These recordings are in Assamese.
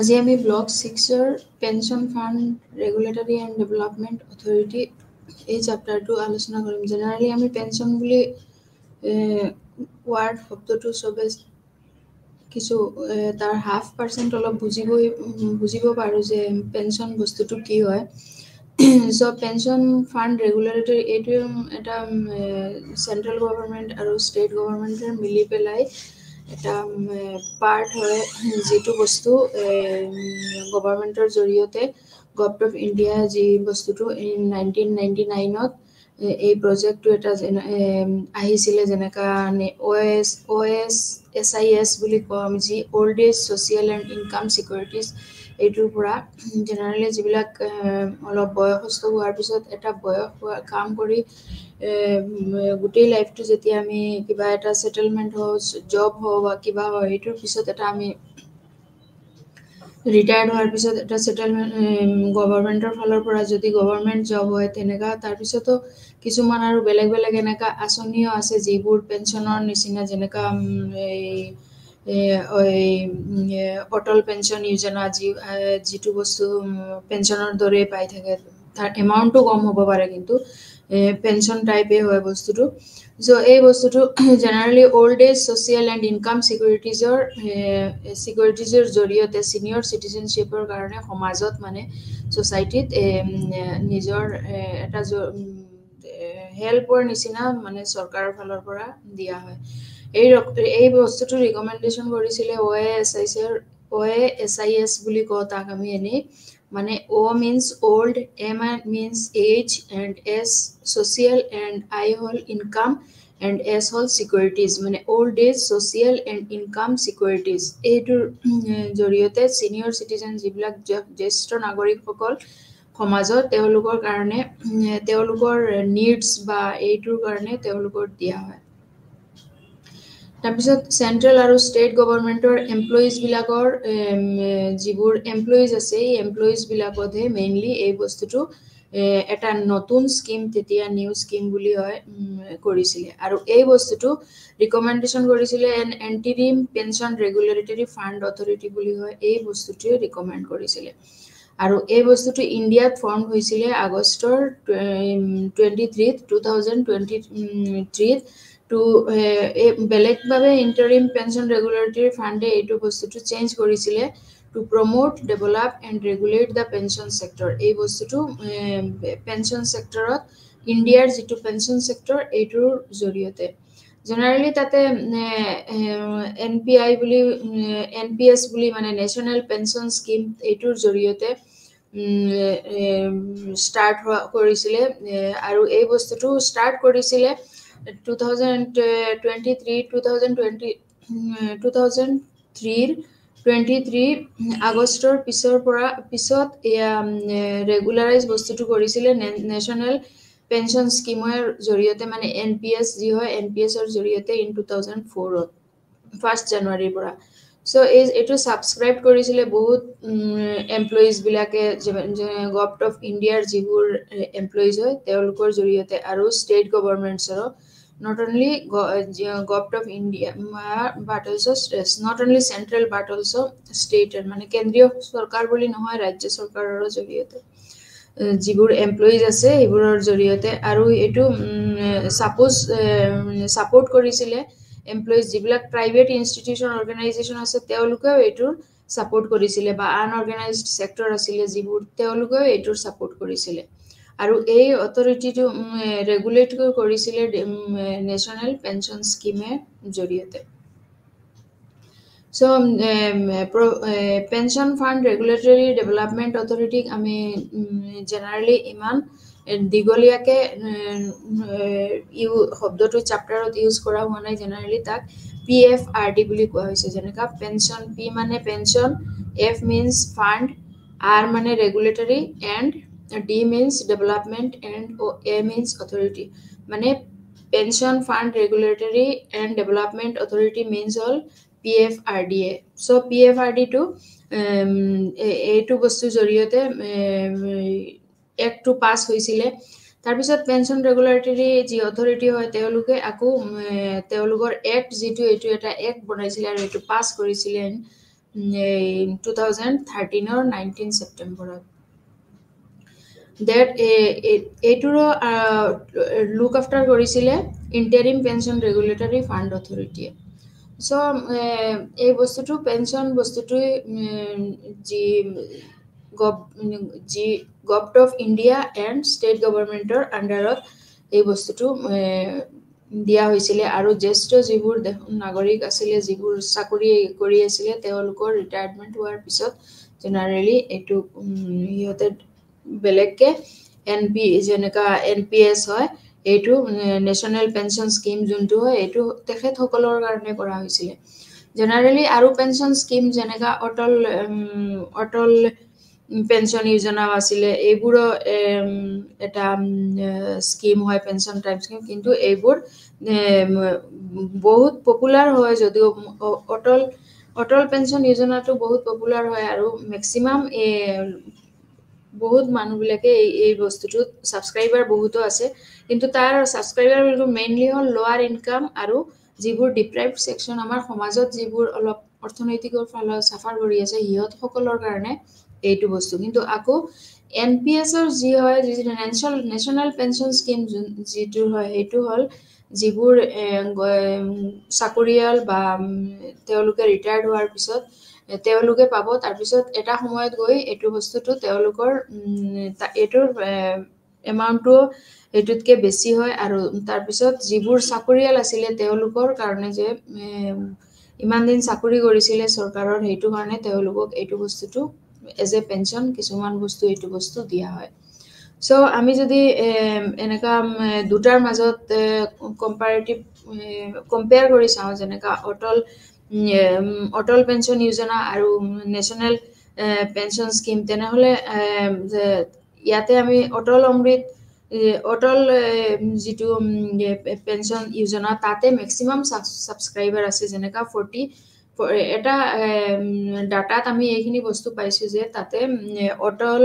আজি আমি block 6 pension fund regulatory and development authority এই চেপ্টাৰটো আলোচনা কৰিম। জেনেৰেলি আমি পেনশন বুলি ৱাৰ্ড শব্দটো চবে কিছু তাৰ 0.5% অলপ বুজিব পাৰোঁ যে পেনশন বস্তুটো কি হয়। চ' পেনশন ফান্ড ৰেগুলেটৰী এইটো এটা চেণ্ট্ৰেল গভৰ্ণমেণ্ট আৰু ষ্টেট গভৰ্ণমেণ্টে মিলি পেলাই এটা পাৰ্ট হয়, যিটো বস্তু গভৰ্ণমেণ্টৰ জৰিয়তে গভৰ্ণমেণ্ট অফ ইণ্ডিয়া যি বস্তুটো 1999ত এই প্ৰজেক্টটো এটা আহিছিলে, যেনেকা OSSIS বুলি কওঁ আমি, যি old age social and income securities. এইটোৰ পৰা জেনেৰেলি যিবিলাক অলপ বয়সস্থ হোৱাৰ পিছত এটা কাম কৰি গোটেই লাইফটো যেতিয়া আমি কিবা এটা ছেটেলমেণ্ট হওক, জব হওক বা কিবা হয়, এইটোৰ পিছত এটা আমি ৰিটায়াৰ্ড হোৱাৰ পিছত এটা ছেটেলমেণ্ট গভৰ্ণমেণ্টৰ ফালৰ পৰা যদি গভৰ্ণমেণ্ট জব হয় তেনেকুৱা, তাৰপিছতো কিছুমান আৰু বেলেগ এনেকা আঁচনিও আছে যিবোৰ পেঞ্চনৰ নিচিনা, যেনেকা অটল পেঞ্চন যোজনা, যিটো বস্তু পেঞ্চনৰ দৰে পাই থাকে, তাৰ এমাউণ্টটো কম হ'ব পাৰে কিন্তু পেঞ্চন টাইপেই হয় বস্তুটো। চ' এই বস্তুটো generally old age social and income ছিকিউৰিটিজৰ জৰিয়তে ছিনিয়ৰ চিটিজেনশ্বিপৰ কাৰণে সমাজত মানে ছ'চাইটিত নিজৰ এটা হেল্পৰ নিচিনা মানে চৰকাৰৰ ফালৰ পৰা দিয়া হয়। এই বস্তুটো ৰিকমেণ্ডেশ্যন কৰিছিলে OASIS বুলি কওঁ তাক আমি এনেই, মানে O means old, M means age, and S social, and I হ'ল income, and S হ'ল securities, মানে old age social and income securities। এইটোৰ জৰিয়তে ছিনিয়ৰ চিটিজেন যিবিলাক জ্যেষ্ঠ নাগৰিকসকল সমাজত, তেওঁলোকৰ কাৰণে তেওঁলোকৰ নিডছ বা এইটোৰ কাৰণে তেওঁলোকৰ দিয়া হয়। তাৰপিছত চেণ্ট্ৰেল আৰু ষ্টেট গভৰ্ণমেণ্টৰ এমপ্লয়িজবিলাকৰ যিবোৰ এমপ্লয়িজ আছে, এই এমপ্লয়িজবিলাকতহে মেইনলি এই বস্তুটো এটা নতুন স্কিম, তেতিয়া নিউ স্কিম বুলি হয়, কৰিছিলে। আৰু এই বস্তুটো ৰিকমেণ্ডেশ্যন কৰিছিলে এণ্টিৰিম পেনশ্যন ৰেগুলেটৰী ফাণ্ড অথৰিটি বুলি হয়, এই বস্তুটোৱে ৰিকমেণ্ড কৰিছিলে। আৰু এই বস্তুটো ইণ্ডিয়াত ফৰ্ম হৈছিলে আগষ্টৰ 23, 2023 বেলেগভাৱে ইণ্টাৰিম পেনশ্যন ৰেগুলেটৰী ফাণ্ডে এইটো বস্তুটো চেঞ্জ কৰিছিলে to promote, develop and regulate the pension sector. এই বস্তুটো পেনশ্যন ছেক্টৰত ইণ্ডিয়াৰ যিটো পেনশ্যন ছেক্টৰ, এইটোৰ জৰিয়তে জেনেৰেলি তাতে NPS বুলি মানে নেশ্যনেল পেনশ্যন স্কিম, এইটোৰ জৰিয়তে ষ্টাৰ্ট কৰিছিলে। আৰু এই বস্তুটো ষ্টাৰ্ট কৰিছিলে 2023 আগষ্টৰ পিছত এয়া ৰেগুলাৰাইজ বস্তুটো কৰিছিলে নেশ্যনেল পেনশ্যন স্কিমৰ জৰিয়তে, মানে NPS যি হয়, NPSৰ জৰিয়তে 2004 1 জানুৱাৰীৰ পৰা। চ' এইটো ছাবস্ক্ৰাইব কৰিছিলে বহুত এমপ্লয়িজবিলাকে, গভৰ্ণমেণ্ট অফ ইণ্ডিয়াৰ যিবোৰ এমপ্লয়িজ হয় তেওঁলোকৰ জৰিয়তে, আৰু ষ্টেট গভৰ্ণমেণ্টছৰো, not only government of India but also' not only central but also' state, মানে কেন্দ্ৰীয় চৰকাৰ বুলি নহয়, ৰাজ্য চৰকাৰৰো জৰিয়তে যিবোৰ এমপ্লয়িজ আছে সেইবোৰৰ জৰিয়তে। আৰু এইটো ছাপোৰ্ট কৰিছিলে এমপ্লয়িজ, যিবিলাক প্ৰাইভেট ইনষ্টিটিউশ্যন অৰ্গেনাইজেশ্যন আছে তেওঁলোকেও এইটোৰ ছাপোৰ্ট কৰিছিলে, বা আনঅৰ্গেনাইজড ছেক্টৰ আছিলে যিবোৰ, তেওঁলোকেও এইটোৰ ছাপোৰ্ট কৰিছিলে। আৰু এই অথৰিটিটো ৰেগুলেট কৰিছিলে নেশ্যনেল পেনশ্যন স্কিমৰ জৰিয়তে। চ' পেনশ্যন ফাণ্ড ৰেগুলেটৰী ডেভেলপমেণ্ট অথৰিটিক আমি জেনেৰেলি ইমান দীঘলীয়াকে শব্দটো চেপ্টাৰত ইউজ কৰা হোৱা নাই, জেনেৰেলি তাক PFRD বুলি কোৱা হৈছে। যেনেকা পেনশ্যন, P মানে pension, F means fund, R মানে regulatory, and D means development, and A means authority. মানে pension fund regulatory and development authority means হ'ল PFRDA। চ' PFRD-টো এইটো বস্তুৰ জৰিয়তে এক্টটো পাছ হৈছিলে। তাৰপিছত পেনশ্যন ৰেগুলেটৰী যি অথৰিটি হয় তেওঁলোকে আকৌ তেওঁলোকৰ এক্ট যিটো, এইটো এটা এক্ট বনাইছিলে আৰু এইটো পাছ কৰিছিলে 2013 or 19 September. That এইটোৰো লুক আফটাৰ কৰিছিলে ইণ্টাৰিম পেঞ্চন ৰেগুলেটৰী ফাণ্ড অথৰিটিয়ে সো এই বস্তুটো পেঞ্চন বস্তুটো যি যি government of India and state গভৰ্ণমেণ্টৰ আণ্ডাৰত এই বস্তুটো দিয়া হৈছিলে আৰু জ্যেষ্ঠ যিবোৰ নাগৰিক আছিলে যিবোৰ চাকৰি কৰি আছিলে তেওঁলোকৰ ৰিটায়াৰমেণ্ট হোৱাৰ পিছত জেনাৰেলি এইটো সিহঁতে বেলেগকে এনপি যেনেকা এনপিএছ হয় এইটো নেশ্যনেল পেঞ্চন স্কিম যোনটো হয় এইটো তেখেতসকলৰ কাৰণে কৰা হৈছিলে জেনাৰেলি আৰু পেঞ্চন স্কিম যেনেকা অটল পেঞ্চন যোজনাও আছিলে এইবোৰো এটা স্কিম হয় পেঞ্চন টাইপ স্কিম কিন্তু এইবোৰ বহুত পপুলাৰ হয় যদিও অটল পেঞ্চন যোজনাটো বহুত পপুলাৰ হয় আৰু মেক্সিমাম বহুত মানুহবিলাকে এই বস্তুটোত ছাবস্ক্ৰাইবাৰ বহুতো আছে কিন্তু তাৰ ছাবস্ক্ৰাইবাৰ মেইনলি হ'ল লোৱাৰ ইনকাম আৰু যিবোৰ ডিপ্ৰাইভড ছেকশ্যন আমাৰ সমাজত যিবোৰ অলপ অৰ্থনৈতিকৰ ফালত চাফাৰ কৰি আছে সিহঁতসকলৰ কাৰণে এইটো বস্তু কিন্তু আকৌ এন পি এছৰ যি হয় নেশ্যনেল পেঞ্চন স্কিম যিটো হয় সেইটো হ'ল যিবোৰ চাকৰিয়াল বা তেওঁলোকে ৰিটায়াৰ্ড হোৱাৰ পিছত তেওঁলোকে পাব তাৰপিছত এটা সময়ত গৈ এইটো বস্তুটো তেওঁলোকৰ এইটোৰ এমাউণ্টটো এইটোতকৈ বেছি হয় আৰু তাৰপিছত যিবোৰ চাকৰিয়াল আছিলে তেওঁলোকৰ কাৰণে যে ইমান দিন চাকৰি কৰিছিলে চৰকাৰৰ সেইটো কাৰণে তেওঁলোকক এইটো বস্তুটো এজ এ পেঞ্চন কিছুমান বস্তু এইটো বস্তু দিয়া হয় চ' আমি যদি এনেকুৱা দুটাৰ মাজত কম্পেয়াৰ কৰি চাওঁ যেনেকুৱা অটল পেঞ্চন যোজনা আৰু নেশ্যনেল পেঞ্চন স্কিম তেনেহ'লে ইয়াতে আমি অটল যিটো পেঞ্চন যোজনা তাতে মেক্সিমাম ছাবস্ক্ৰাইবাৰ আছে যেনেকুৱা 40 এটা ডাটাত আমি এইখিনি বস্তু পাইছোঁ যে তাতে অটল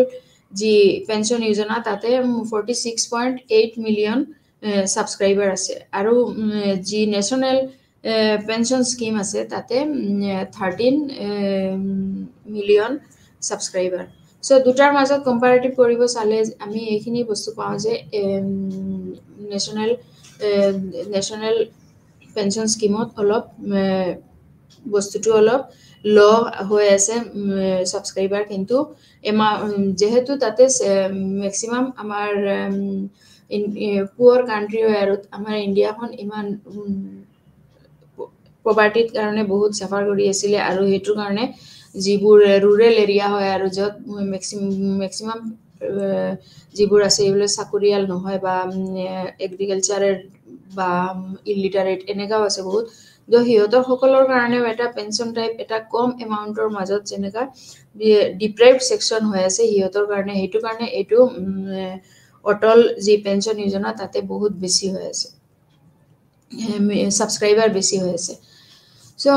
যি পেঞ্চন যোজনা তাতে 46.8 মিলিয়ন ছাবস্ক্ৰাইবাৰ আছে আৰু যি নেশ্যনেল পেঞ্চন স্কিম আছে তাতে 13 মিলিয়ন ছাবস্ক্ৰাইবাৰ চ' দুটাৰ মাজত কম্পাৰেটিভ কৰিব চালে আমি এইখিনি বস্তু পাওঁ যে নেশ্যনেল পেঞ্চন স্কিমত অলপ বস্তুটো অলপ ল' হৈ আছে ছাবস্ক্ৰাইবাৰ কিন্তু যিহেতু তাতে মেক্সিমাম আমাৰ পুৱাৰ কাণ্ট্ৰি হয় আৰু আমাৰ ইণ্ডিয়াখন ইমান প্ৰপাৰ্টিৰ কাৰণে বহুত চাফাৰ কৰি আছিলে আৰু সেইটোৰ কাৰণে যিবোৰ ৰুৰেল এৰিয়া হয় আৰু য'ত মেক্সিমাম যিবোৰ আছে এইবিলাক চাকৰিয়াল নহয় বা এগ্ৰিকালচাৰেল বা ইলিটাৰেট এনেকুৱাও আছে বহুত সিহঁতৰ সকলৰ কাৰণেও এটা পেঞ্চন টাইপ এটা কম এমাউণ্টৰ মাজত যেনেকুৱা ডিপ্ৰাইভড ছেকশ্যন হৈ আছে সিহঁতৰ কাৰণে সেইটো কাৰণে এইটো অটল যি পেঞ্চন যোজনা তাতে বহুত বেছি হৈ আছে ছাবস্ক্ৰাইবাৰ বেছি হৈ আছে চ'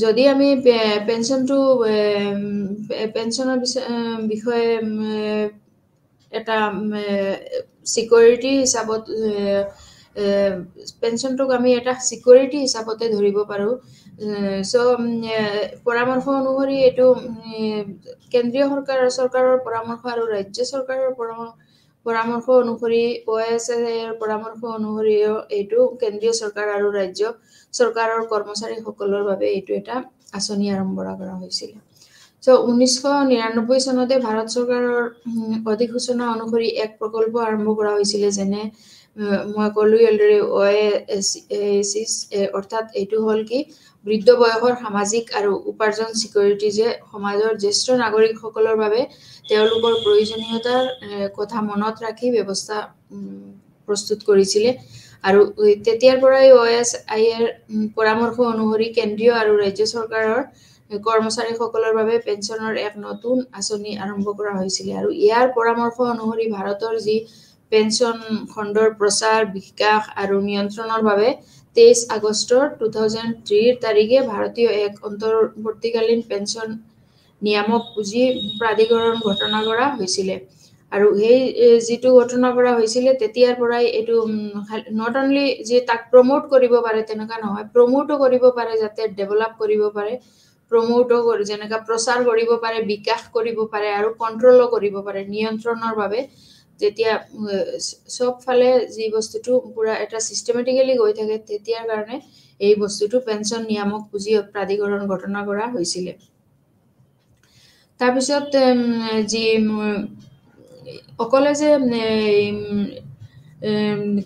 যদি আমি পেঞ্চনৰ বিষয়ে এটা চিকিউৰিটি হিচাপত পেঞ্চনটোক আমি এটা চিকিউৰিটি হিচাপতে ধৰিব পাৰোঁ চ' পৰামৰ্শ অনুসৰি এইটো কেন্দ্ৰীয় চৰকাৰৰ পৰামৰ্শ আৰু ৰাজ্য চৰকাৰৰ পৰামৰ্শ অনুসৰি OSSAৰ পৰামৰ্শ অনুসৰিও এইটো কেন্দ্ৰীয় চৰকাৰ আৰু ৰাজ্য চৰকাৰৰ কৰ্মচাৰীসকলৰ বাবে এইটো এটা আঁচনি আৰম্ভ কৰা হৈছিল চ' 1999 চনতে ভাৰত চৰকাৰৰ অধিসূচনা অনুসৰি এক প্ৰকল্প আৰম্ভ কৰা হৈছিলে যেনে মই ক'লো অলৰেডি OASIS অৰ্থাৎ এইটো হ'ল কি বৃদ্ধ বয়সৰ সামাজিক আৰু উপাৰ্জন চিকিউৰিটি যে সমাজৰ জ্যেষ্ঠ নাগৰিকসকলৰ বাবে তেওঁলোকৰ প্ৰয়োজনীয়তাৰ কথা মনত ৰাখি ব্যৱস্থা প্ৰস্তুত কৰিছিলে আৰু তেতিয়াৰ পৰাই OSIৰ পৰামৰ্শ অনুসৰি কেন্দ্ৰীয় আৰু ৰাজ্য চৰকাৰৰ কৰ্মচাৰীসকলৰ বাবে পেঞ্চনৰ এক নতুন আঁচনি আৰম্ভ কৰা হৈছিলে আৰু ইয়াৰ পৰামৰ্শ অনুসৰি ভাৰতৰ যি পেঞ্চন খণ্ডৰ প্ৰচাৰ বিকাশ আৰু নিয়ন্ত্ৰণৰ বাবে 23 আগষ্টৰ 2003 তাৰিখে ভাৰতীয় এক অন্তৰ্বৰ্তীকালীন পেঞ্চন নিয়ামক পুঁজি প্ৰাধিকৰণ ঘোষণা কৰা হৈছিলে আৰু সেই যিটো ঘোষণা কৰা হৈছিলে তেতিয়াৰ পৰাই এইটো নট অনলি যে তাক প্ৰমোট কৰিব পাৰে তেনেকুৱা নহয় প্ৰমোটো কৰিব পাৰে যাতে ডেভেলপ কৰিব পাৰে প্ৰমোটো কৰি যেনেকা প্ৰচাৰ কৰিব পাৰে বিকাশ কৰিব পাৰে আৰু কন্ট্ৰলো কৰিব পাৰে নিয়ন্ত্ৰণৰ বাবে যেতিয়া সব ফালে যি বস্তুটো পুৰা এটা সিস্টেমেটিক্যালি গৈ থাকে তেতিয়াৰ কাৰণে এই বস্তুটো পেনশন নিয়ামক পুঁজি প্ৰাধিকৰণ গঠন কৰা হৈছিল তাৰপিছত যি অকলে যে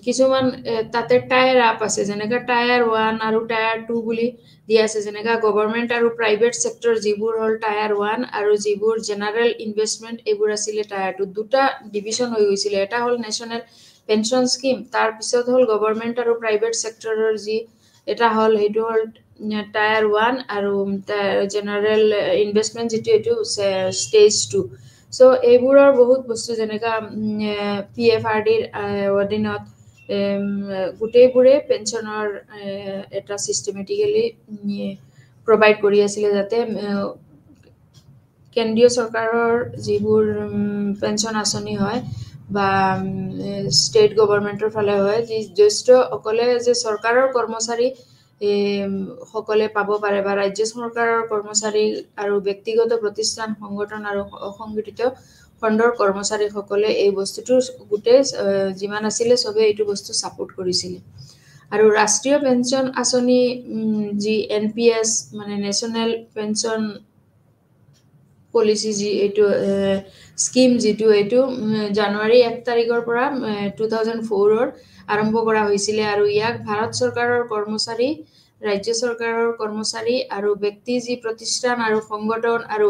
কিছুমান তাতে টায়াৰ আপ আছে যেনেকা টায়াৰ 1 আৰু টায়াৰ 2 বুলি দিয়া আছে যেনেকা গভৰ্নমেন্ট আৰু প্ৰাইভেট সেক্টৰ যিবোৰ হল টায়াৰ 1 আৰু যিবোৰ জেনাৰেল ইনভেষ্টমেন্ট এইবোৰ আছিল টায়াৰ 2 দুটা ডিভিশন হৈ গৈছিল এটা হল নেশনাল পেনশন স্কিম তাৰ পিছত হল গভৰ্নমেন্ট আৰু প্ৰাইভেট সেক্টৰৰ যি এটা হল হেতু হল টায়াৰ 1 আৰু জেনাৰেল ইনভেষ্টমেন্ট যেটো এটো স্টেজ 2 সো এইবোৰৰ বহুত বস্তু যেনেকা পিএফআৰডিৰ অধীনত গোটেইবোৰে পেনশনৰ এটা সিস্টেমেটিক্যালি প্ৰভাইড কৰি আছিল যাতে কেন্দ্ৰীয় চৰকাৰৰ যিবোৰ পেনশন আঁচনি হয় বা স্টেট গভৰ্নমেন্টৰ ফালে হয় যি জ্যেষ্ঠ অকলে যে চৰকাৰৰ কৰ্মচাৰী সকলে পাব পাৰে বা ৰাজ্য চৰকাৰৰ কৰ্মচাৰী আৰু ব্যক্তিগত প্ৰতিষ্ঠান সংগঠন আৰু অসংগঠিত খণ্ডৰ কৰ্মচাৰী সকলে এই বস্তুটো গুটে যিমান আছিল সবে এইটো বস্তু সাপোৰ্ট কৰিছিল আৰু ৰাষ্ট্ৰীয় পেনশন আঁচনি যি এনপিএছ মানে নেশনাল পেনশন পলিসি যি এটো স্কিম যেটো এটো জানুৱাৰী 1 তাৰিখৰ পৰা 2004 ৰ আৰম্ভ কৰা হৈছিল আৰু ইয়াক ভাৰত চৰকাৰৰ কৰ্মচাৰী ৰাজ্য চৰকাৰৰ কৰ্মচাৰী আৰু ব্যক্তি যি প্ৰতিষ্ঠান আৰু সংগঠন আৰু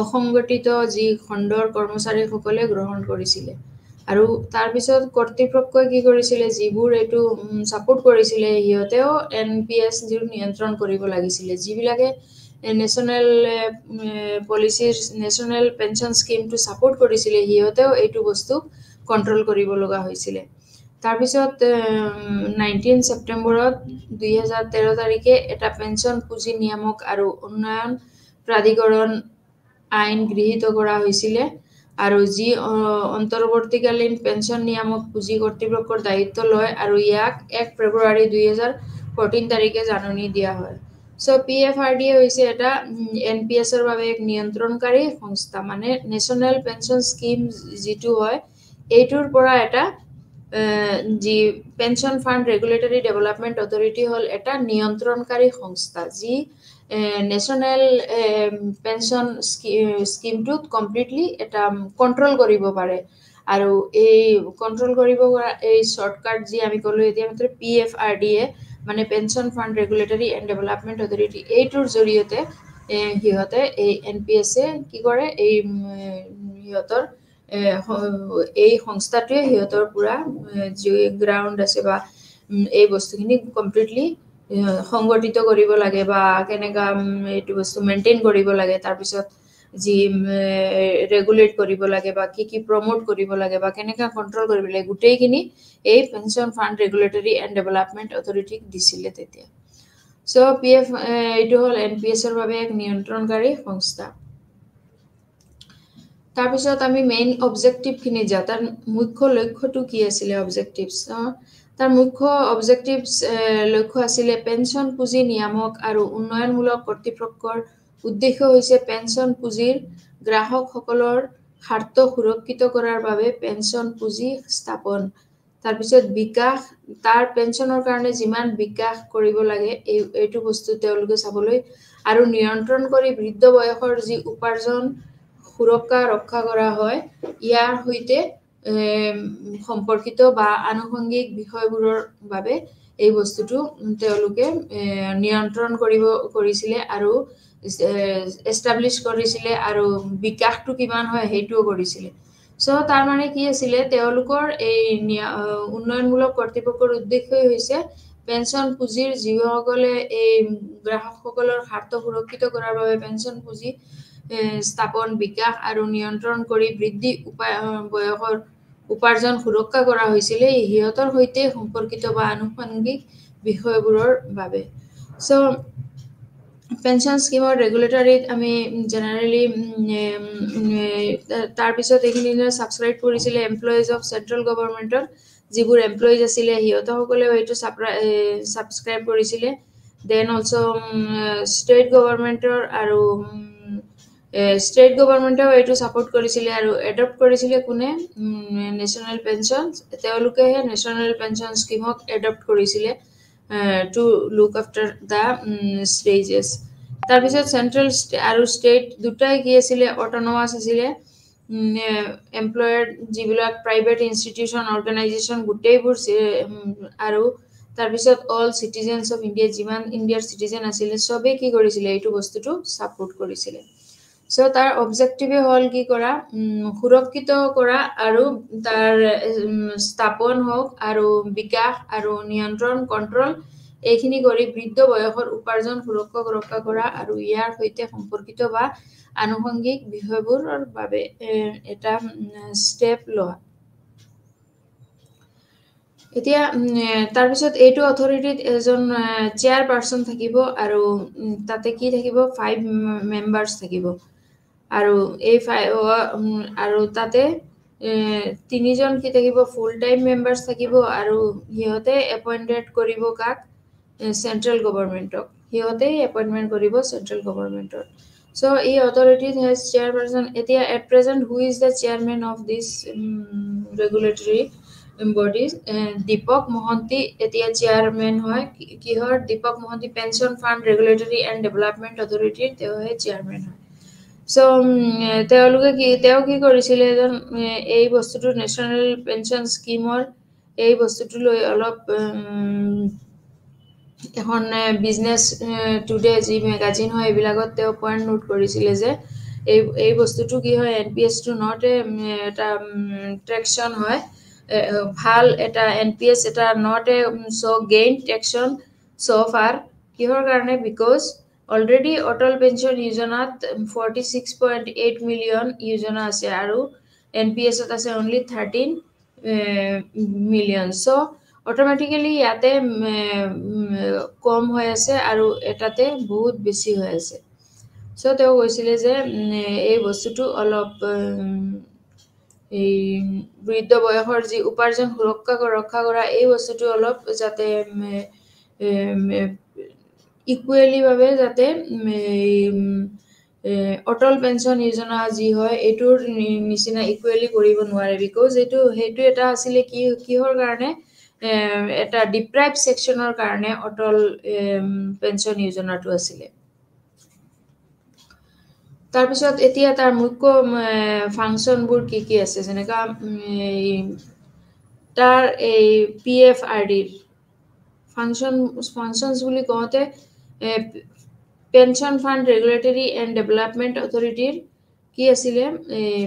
অসংগঠিত যি খণ্ডৰ কৰ্মচাৰী সকলে গ্ৰহণ কৰিছিল আৰু তাৰ পিছত কৰ্তৃপক্ষই কি কৰিছিল যিবোৰ এটো সাপোৰ্ট কৰিছিল হিয়তেও এনপিএছ যি নিয়ন্ত্ৰণ কৰিব লাগিছিল যিবিলাকে নেশনাল পলিসিৰ national pension scheme to support কৰিছিল হিয়তেও এইটো বস্তু কন্ট্ৰোল কৰিব লগা হৈছিল তাৰ পিছত 19 সেপ্টেম্বৰত 2013 তাৰিখে এটা পেনশন পুঁজি নিয়ামক আৰু উন্নয়ন প্ৰাধিকৰণ আইন গৃহীত কৰা হৈছিল আৰু যি অন্তৰ্বৰ্তীকালীন পেনশন নিয়ামক পুঁজি কৰ্তৃপক্ষৰ দায়িত্ব লয় আৰু ইয়াক 1 ফেব্ৰুৱাৰী 2014 তাৰিখে জাননী দিয়া হয় সো পিএফআৰডি হৈছে এটা এনপিএছৰ বাবে এক নিয়ন্ত্ৰণকাৰী সংস্থা মানে নেশনাল পেনশন স্কিম যেটো হয় এইটোৰ পৰা এটা যি pension fund regulatory development authority হল এটা নিয়ন্ত্ৰণকাৰী সংস্থা যি নেশনাল পেনশন স্কিমটো কমপ্লিটলি এটা কন্ট্ৰোল কৰিব পাৰে আৰু এই কন্ট্ৰোল কৰিব পৰা এই শৰ্টকাট যি আমি কলো এতিয়া মাত্ৰ পিএফআৰডিএ মানে pension fund regulatory and development authority এইটোৰ জৰিয়তে হিয়তে এই এনপিএছএ কি কৰে এই হিয়তৰ এই সংস্থাটোৱে হিয়তৰ পুৰা যি গ্ৰাউন্ড আছে বা এই বস্তুখিনি কমপ্লিটলি সংগঠিত কৰিব লাগে বা কেনেকা এইটো বস্তু মেইনটেইন কৰিব লাগে তাৰ পিছত যি ৰেগুলেট কৰিব লাগে বা কি প্ৰমোট কৰিব লাগে বা কেনেকা কন্ট্ৰোল কৰিব লাগে গুটেইখিনি এই pension fund regulatory and development অথৰিটিক দিছিলে তেতিয়া সো পিএফ এইটো হল এনপিএছৰ বাবে এক নিয়ন্ত্ৰণকাৰী সংস্থা তাৰ পিছত আমি মেইন অবজেক্টিভ খিনি যা তাৰ মুখ্য লক্ষ্যটো কি আছিল অবজেক্টিভছ তাৰ মুখ্য অবজেক্টিভছ লক্ষ্য আছিল পেনশন পুঁজি নিয়ামক আৰু উন্নয়নমূলক কৰ্তৃপক্ষৰ উদ্দেশ্য হৈছে পেনশন পুঁজিৰ গ্ৰাহকসকলৰ স্বাৰ্থ সুৰক্ষিত কৰাৰ বাবে পেনশন পুঁজি স্থাপন তাৰ পিছত বিকাশ তাৰ পেনশনৰ কাৰণে যিমান বিকাশ কৰিব লাগে এইটো বস্তু তেওঁলোকে চাবলৈ আৰু নিয়ন্ত্ৰণ কৰি বৃদ্ধ বয়সৰ যি উপাৰ্জন সুৰক্ষা ৰক্ষা কৰা হয় ইয়াৰ হৈতে সম্পৰ্কিত বা আনুষংগিক বিষয়বোৰৰ বাবে এই বস্তুটো তেওঁলোকে নিয়ন্ত্ৰণ কৰিছিল আৰু এস্টাবলিশ কৰিছিল আৰু বিকাশটো কিমান হয় হেইটো কৰিছিল সো তাৰ মানে কি আছিল তেওঁলোকৰ এই উন্নয়নমূলক কৰ্তৃপক্ষৰ উদ্দেশ্যই হৈছে পেনশন পুঁজিৰ যিসকলে এই গ্ৰাহকসকলৰ স্বাৰ্থ সুৰক্ষিত কৰাৰ বাবে পেনশন পুঁজি স্থাপন বিকাশ আৰু নিয়ন্ত্ৰণ কৰি বৃদ্ধি বয়সৰ উপাৰ্জন সুৰক্ষা কৰা হৈছিল হিয়তৰ হৈতে সম্পৰ্কিত বা আনুষংগিক বিষয়বোৰৰ বাবে সো পেনশন স্কিমৰ ৰেগুলেটৰীত আমি জেনাৰেলি তাৰ পিছত এইখিনি সাবস্ক্ৰাইব কৰিছিল এমপ্লয়িজ অফ সেন্ট্ৰেল গভৰ্নমেন্টৰ যিবোৰ এমপ্লয়িজ আছিল হিয়তসকলে হয়তো সাবস্ক্ৰাইব কৰিছিল then also state governmentor আৰু ষ্টেট গভৰ্ণমেণ্টেও এইটো ছাপোৰ্ট কৰিছিলে আৰু এডপ্ট কৰিছিলে কোনে নেশ্যনেল পেঞ্চন তেওঁলোকেহে নেশ্যনেল পেঞ্চন স্কিমক এডপ্ট কৰিছিলে to look after the stages তাৰপিছত চেণ্ট্ৰেল আৰু ষ্টেট দুটাই কি আছিলে অট'নমাছ আছিলে এমপ্লয়াৰ যিবিলাক প্ৰাইভেট ইনষ্টিটিউশ্যন অৰ্গেনাইজেশ্যন গোটেইবোৰ আৰু তাৰপিছত অল চিটিজেনছ অফ ইণ্ডিয়া যিমান ইণ্ডিয়াৰ চিটিজেন আছিলে চবেই কি কৰিছিলে এইটো বস্তুটো ছাপোৰ্ট কৰিছিলে সো তাৰ অবজেক্টিভে হ'ল কি কৰা সুৰক্ষিত কৰা আৰু তাৰ স্থাপন হওক আৰু বিকাশ আৰু নিয়ন্ত্ৰণ কণ্ট্ৰল এইখিনি কৰি বৃদ্ধ বয়সৰ উপাৰ্জন সুৰক্ষা ৰক্ষা কৰা আৰু ইয়াৰ সৈতে সম্পৰ্কিত বা আনুষংগিক বিষয়বোৰৰ বাবে এটা ষ্টেপ লোৱা এতিয়া তাৰপিছত এইটো অথৰিটিত এজন চেয়াৰপাৰ্চন থাকিব আৰু তাতে কি থাকিব 5 মেম্বাৰ্ছ থাকিব আৰু এই আৰু তাতে তিনিজন কি থাকিব ফুল টাইম মেম্বাৰ্ছ থাকিব আৰু সিহঁতে এপইণ্টেড কৰিব কাক চেণ্ট্ৰেল গভৰ্ণমেণ্টক সিহঁতেই এপইণ্টমেণ্ট কৰিব চেণ্ট্ৰেল গভৰ্ণমেণ্টৰ সো এই অথৰিটিত হেজ চেয়াৰপাৰ্চন এতিয়া at present who is the chairman of this regulatory bodies Deepak Mohanty এতিয়া চেয়াৰমেন হয় কিহৰ Deepak Mohanty pension fund regulatory and development অথৰিটিৰ তেওঁহে চেয়াৰমেন হয় সো তেওঁলোকে তেওঁ কি কৰিছিলে এজন এই বস্তুটো নেশ্যনেল পেঞ্চন স্কিমৰ এই বস্তুটো লৈ অলপ এখন বিজনেছ টুডে যি মেগাজিন হয় এইবিলাকত তেওঁ পইণ্ট নোট কৰিছিলে যে এই বস্তুটো কি হয় NPS-টো নট এটা ট্ৰেকশ্যন হয় ভাল এটা NPS এটা not a so' gain traction so' far কিহৰ কাৰণে বিকজ অলৰেডি অটল পেঞ্চন যোজনাত 46.8 মিলিয়ন যোজনা আছে আৰু NPS-ত আছে অনলি 13 মিলিয়ন চ' অট'মেটিকেলি ইয়াতে কম হৈ আছে আৰু এটাতে বহুত বেছি হৈ আছে চ' তেওঁ কৈছিলে যে এই বস্তুটো অলপ এই বৃদ্ধ বয়সৰ যি উপাৰ্জন সুৰক্ষা ৰক্ষা কৰা এই বস্তুটো অলপ যাতে ইকুৱেলি ভাৱে যাতে অটল পেঞ্চন যোজনা যি হয় এইটোৰ নিচিনা ইকুৱেলি কৰিব নোৱাৰে বিকজ সেইটো এটা আছিলে কিহৰ কাৰণে এটা ডিপ্ৰাইভ ছেকশ্যনৰ কাৰণে অটল পেঞ্চন যোজনাটো আছিলে তাৰপিছত এতিয়া তাৰ মুখ্য ফাংচনবোৰ কি আছে যেনেকা তাৰ এই PFRDৰ ফাংচনছ বুলি কওঁতে pension fund regulatory and development অথৰিটিৰ কি আছিলে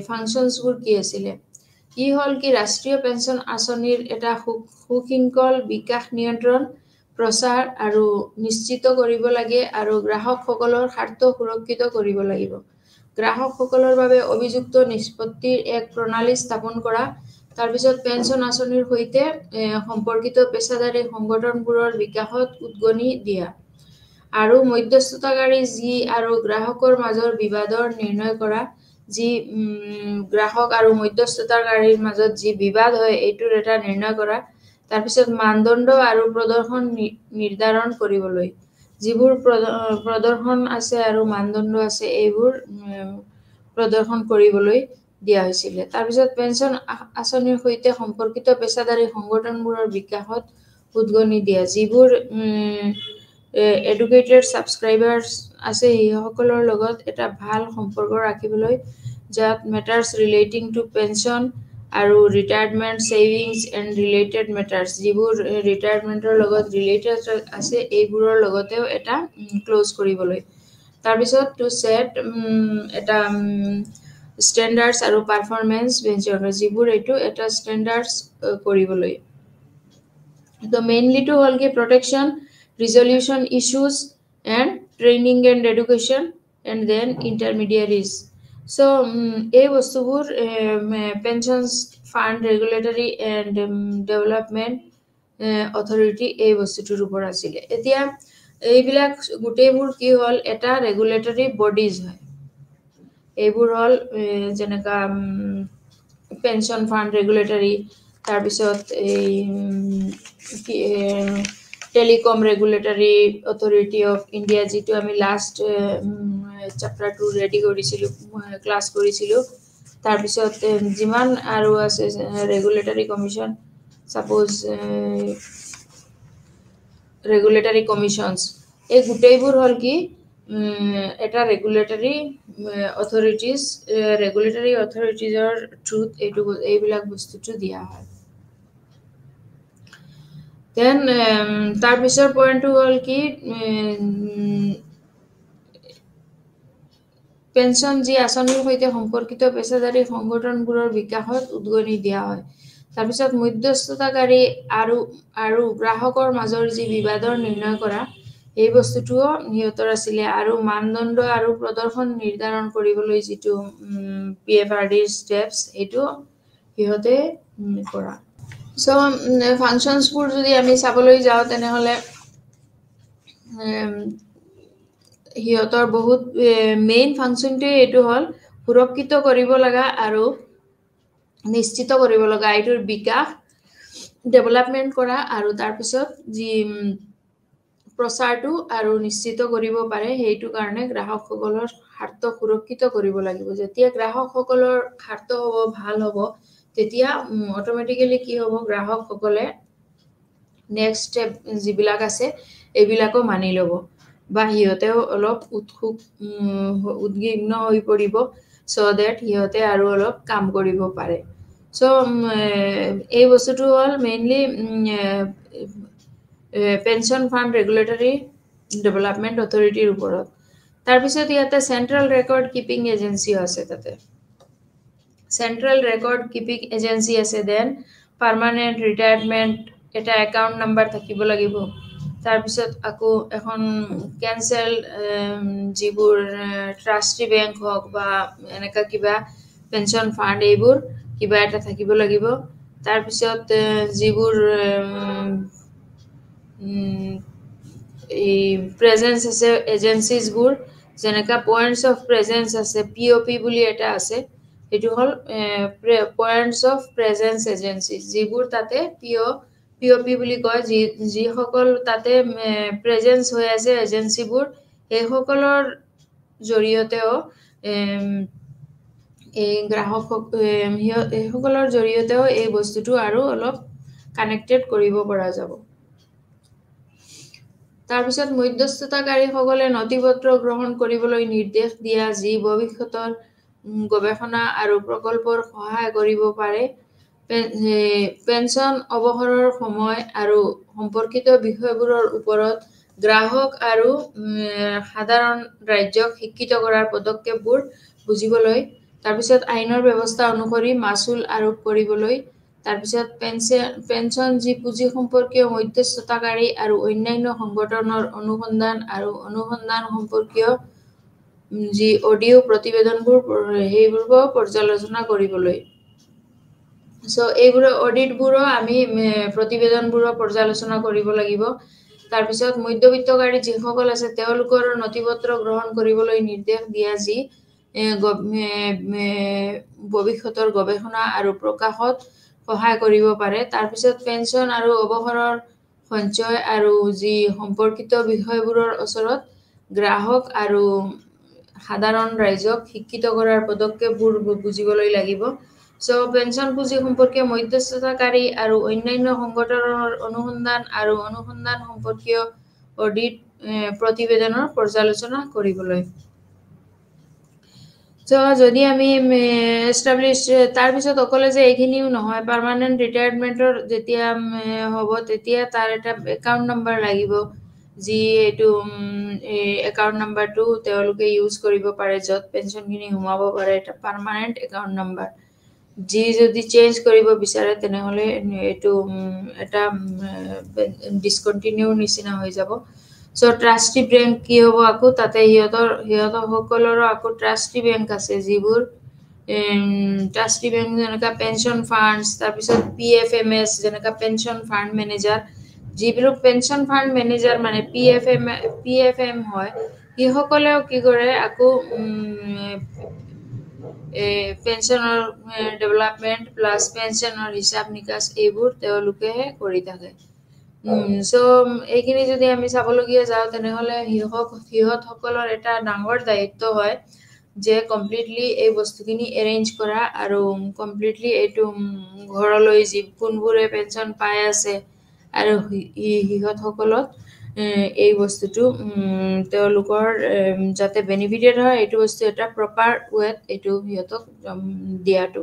ফাংচনছবোৰ কি আছিলে ই হ'ল কি ৰাষ্ট্ৰীয় পেঞ্চন আঁচনিৰ এটা সুশৃংখল বিকাশ নিয়ন্ত্ৰণ প্ৰচাৰ আৰু নিশ্চিত কৰিব লাগে আৰু গ্ৰাহকসকলৰ স্বাৰ্থ সুৰক্ষিত কৰিব লাগিব গ্ৰাহকসকলৰ বাবে অভিযুক্ত নিষ্পত্তিৰ এক প্ৰণালী স্থাপন কৰা তাৰপিছত পেঞ্চন আঁচনিৰ সৈতে সম্পৰ্কিত পেছাদাৰী সংগঠনবোৰৰ বিকাশত উদগনি দিয়া আৰু মধ্যস্থতাকাৰী যি আৰু গ্ৰাহকৰ মাজৰ বিবাদৰ নিৰ্ণয় কৰা যি গ্ৰাহক আৰু মধ্যস্থতাকাৰীৰ মাজত যি বিবাদ হয় এইটোৰ এটা নিৰ্ণয় কৰা তাৰপিছত মানদণ্ড আৰু প্ৰদৰ্শন নিৰ্ধাৰণ কৰিবলৈ যিবোৰ প্ৰদৰ্শন আছে আৰু মানদণ্ড আছে এইবোৰ প্ৰদৰ্শন কৰিবলৈ দিয়া হৈছিলে তাৰপিছত পেঞ্চন আঁচনিৰ সৈতে সম্পৰ্কিত পেছাদাৰী সংগঠনবোৰৰ বিকাশত উদগনি দিয়া যিবোৰ এডুকেটেড ছাবস্ক্ৰাইবাৰ্ছ আছে সেইসকলৰ লগত এটা ভাল সম্পৰ্ক ৰাখিবলৈ যাত মেটাৰ্ছ ৰিলেটিং টু পেঞ্চন আৰু retirement savings and related matters যিবোৰ ৰিটায়াৰমেণ্টৰ লগত ৰিলেটেড আছে এইবোৰৰ লগতেও এটা ক্ল'জ কৰিবলৈ তাৰপিছত টু ছেট এটা ষ্টেণ্ডাৰ্ডছ আৰু পাৰফৰ্মেঞ্চ বেঞ্চৰ যিবোৰ এইটো এটা ষ্টেণ্ডাৰ্ডছ কৰিবলৈ তো মেইনলিটো হ'ল কি protection resolution issues and training and education and then intermediaries so' এই বস্তুবোৰ pensions fund regulatory and development authority এই বস্তুটোৰ ওপৰত আছিলে এতিয়া এইবিলাক গোটেইবোৰ কি হ'ল এটা ৰেগুলেটৰী বডিজ হয় এইবোৰ হ'ল যেনেকা পেঞ্চন ফাণ্ড ৰেগুলেটৰী তাৰপিছত এই telecom regulatory authority of India যিটো আমি লাষ্ট চেপ্টাৰটো ৰেডি কৰিছিলোঁ ক্লাছ কৰিছিলোঁ তাৰপিছত যিমান আৰু আছে ৰেগুলেটৰী কমিশ্যন সাপোজ ৰেগুলেটৰী কমিশ্যনছ এই গোটেইবোৰ হ'ল কি এটা ৰেগুলেটৰী অথৰিটিজৰ থ্ৰুত এইবিলাক বস্তুটো দিয়া হয় দেন তাৰপিছৰ পইণ্টটো হ'ল কি পেঞ্চন যি আঁচনিৰ সৈতে সম্পৰ্কিত পেছাদাৰী সংগঠনবোৰৰ বিকাশত উদগনি দিয়া হয় তাৰপিছত মধ্যস্থতাকাৰী আৰু গ্ৰাহকৰ মাজৰ যি বিবাদৰ নিৰ্ণয় কৰা এই বস্তুটোও নিহতৰ আছিলে আৰু মানদণ্ড আৰু প্ৰদৰ্শন নিৰ্ধাৰণ কৰিবলৈ যিটো PFRDৰ ষ্টেপছ এইটো সিহঁতে কৰা সো ফাংচনছবোৰ যদি আমি চাবলৈ যাওঁ তেনেহ'লে সিহঁতৰ বহুত মেইন ফাংচনটোৱে এইটো হ'ল সুৰক্ষিত কৰিব লগা আৰু নিশ্চিত কৰিব লগা এইটোৰ বিকাশ ডেভেলপমেণ্ট কৰা আৰু তাৰপিছত যি প্ৰচাৰটো আৰু নিশ্চিত কৰিব পাৰে সেইটো কাৰণে গ্ৰাহকসকলৰ স্বাৰ্থ সুৰক্ষিত কৰিব লাগিব যেতিয়া গ্ৰাহকসকলৰ স্বাৰ্থ হ'ব ভাল হ'ব তেতিয়া অটোমেটিক্যালি কি হ'ব গ্ৰাহকসকলে নেক্সট ষ্টেপ যিবিলাক আছে এইবিলাকো মানি ল'ব বা সিহঁতেও অলপ উদ্বিগ্ন হৈ পৰিব so that সিহঁতে আৰু অলপ কাম কৰিব পাৰে so এই বস্তুটো হ'ল mainly pension fund regulatory development অথৰিটিৰ ওপৰত তাৰপিছত ইয়াতে চেন্ট্ৰেল ৰেকৰ্ড কিপিং এজেন্সি আছে তাতে চেন্ট্ৰেল ৰেকৰ্ড কিপিং এজেন্সি আছে দেন পাৰ্মানেণ্ট ৰিটায়াৰমেণ্ট এটা একাউণ্ট নাম্বাৰ থাকিব লাগিব তাৰপিছত আকৌ এখন কেনসেল যিবোৰ ট্ৰাষ্টি বেংক হওক বা এনেকা কিবা পেনশন ফাণ্ড এইবোৰ কিবা এটা থাকিব লাগিব তাৰপিছত যিবোৰ এই প্ৰেজেন্স আছে এজেন্সিজবোৰ যেনেকা পয়েন্টস অফ প্ৰেজেন্স আছে POP বুলি এটা আছে এটো হল পয়েন্টস অফ প্ৰেজেন্স এজেন্সি যিবোৰ তাতে POP বুলি কয় যি সকল তাতে প্ৰেজেন্স হৈ আছে এজেন্সিবোৰ এই সকলৰ জৰিয়তেও এই গ্ৰাহক এই সকলৰ জৰিয়তেও এই বস্তুটো আৰু অলপ কানেক্টেড কৰিব পৰা যাব তাৰপিছত মধ্যস্থতাকাৰীসকলে নথিপত্ৰ গ্ৰহণ কৰিবলৈ নিৰ্দেশ দিয়া যি ভৱিষ্যতৰ গৱেষণা আৰু প্ৰকল্পৰ সহায় কৰিব পাৰে পেনশন অৱসৰৰ সময় আৰু সম্পৰ্কিত বিষয়বোৰৰ ওপৰত গ্ৰাহক আৰু সাধাৰণ ৰাজ্যক শিক্ষিত কৰাৰ পদক্ষেপবোৰ বুজিবলৈ তাৰপিছত আইনৰ ব্যৱস্থা অনুসৰি মাসুল আৰোপ কৰিবলৈ তাৰপিছত পেনশন যি পুঁজি সম্পৰ্কীয় মধ্যস্থতাকাৰী আৰু অন্যান্য সংগঠনৰ অনুসন্ধান সম্পৰ্কীয় যি অডিও প্ৰতিবেদনবোৰ সেইবোৰ পৰ্যালোচনা কৰিবলৈ সো এইবোৰ অডিটবোৰো আমি প্ৰতিবেদনবোৰ পৰ্যালোচনা কৰিব লাগিব তাৰপিছত মধ্যবিত্তকাৰী যিসকল আছে তেওঁলোকৰ নথিপত্ৰ গ্ৰহণ কৰিবলৈ নিৰ্দেশ দিয়া যি ভৱিষ্যতৰ গৱেষণা আৰু প্ৰকাশত সহায় কৰিব পাৰে তাৰপিছত পেনশন আৰু অৱসৰৰ সঞ্চয় আৰু যি সম্পৰ্কিত বিষয়বোৰৰ ওচৰত গ্ৰাহক আৰু সাধাৰণ ৰাইজক শিক্ষিত কৰাৰ পদক্ষেপবোৰ বুজিবলৈ লাগিব সো পেনশন পুঁজি সম্পৰ্কীয় মধ্যস্থতাকাৰী আৰু অন্যান্য সংগঠনৰ অনুসন্ধান সম্পৰ্কীয় অডিট প্ৰতিবেদনৰ পৰ্যালোচনা কৰিবলৈ সো যদি আমি এস্টাবলিশ তাৰপিছত অকলে যে এইখিনিও নহয় পাৰ্মানেন্ট ৰিটায়াৰমেন্টৰ যেতিয়া হ'ব তেতিয়া তাৰ এটা একাউণ্ট নাম্বাৰ লাগিব যি এইটো একাউণ্ট নাম্বাৰটো তেওঁলোকে ইউজ কৰিব পাৰে য'ত পেনশনখিনি সোমাব পাৰে এটা পাৰ্মানেন্ট একাউণ্ট নাম্বাৰ যি যদি চেঞ্জ কৰিব বিচাৰে তেনেহ'লে এইটো এটা ডিসকণ্টিনিউ নিচিনা হৈ যাব সো ট্ৰাষ্টি বেংক কি হ'ব আকৌ তাতে সিহঁতৰ সকলৰো আকৌ ট্ৰাষ্টি বেংক আছে যিবোৰ ট্ৰাষ্টি বেংক যেনেকা পেনশন ফাণ্ডছ তাৰপিছত PFMS যেনেকা পেনশন ফাণ্ড মেনেজাৰ যিবোৰ পেনশন ফাণ্ড মেনেজাৰ মানে PFM হয় ইসকলেও কি কৰে আকৌ পেনশনৰ ডেভেলপমেন্ট প্লাস পেনশনৰ হিসাব নিকাশ এইবোৰ তেওঁলোকে কৰি থাকে সো এইখিনি যদি আমি চাবলগীয়া যাওঁ তেনেহ'লে সিহঁতসকলৰ এটা ডাঙৰ দায়িত্ব হয় যে কমপ্লিটলি এই বস্তুখিনি এৰেঞ্জ কৰা আৰু কমপ্লিটলি এইটো ঘৰলৈ যি কোনবোৰে পেঞ্চন পাই আছে আৰু সিহঁতসকলক এই বস্তুটো তেওঁলোকৰ যাতে বেনিফিটেড হয় এইটো বস্তু এটা প্ৰপাৰ ৱেত এইটো সিহঁতক দিয়াটো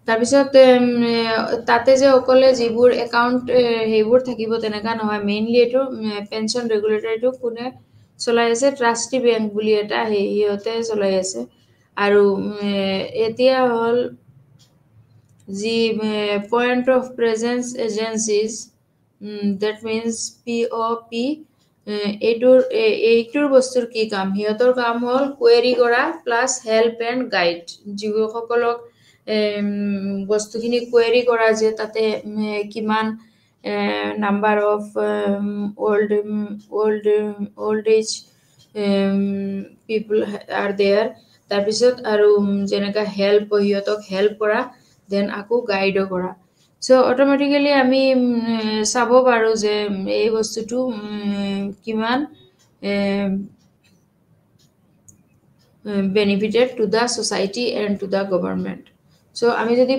তাৰপিছত তাতে যে অকলে যিবোৰ একাউণ্ট সেইবোৰ থাকিব তেনেকুৱা নহয় মেইনলি এইটো পেঞ্চন ৰেগুলেটৰীটো কোনে চলাই আছে ট্ৰাষ্টি বেংক বুলি এটা সিহঁতে চলাই আছে আৰু এতিয়া হ'ল যি point of presence agencies that means POP এইটোৰ বস্তুৰ কি কাম সিহঁতৰ কাম হ'ল কুৱেৰি কৰা প্লাছ হেল্প এণ্ড গাইড যিসকলক বস্তুখিনি কুৱেৰি কৰা যে তাতে কিমান number of old age people are there তাৰপিছত আৰু যেনেকৈ সিহঁতক হেল্প কৰা দেন আকৌ গাইডো কৰা চ' অট'মেটিকেলি আমি চাব পাৰোঁ যে এই বস্তুটো কিমান benefited to the society and to the government so' আমি যদি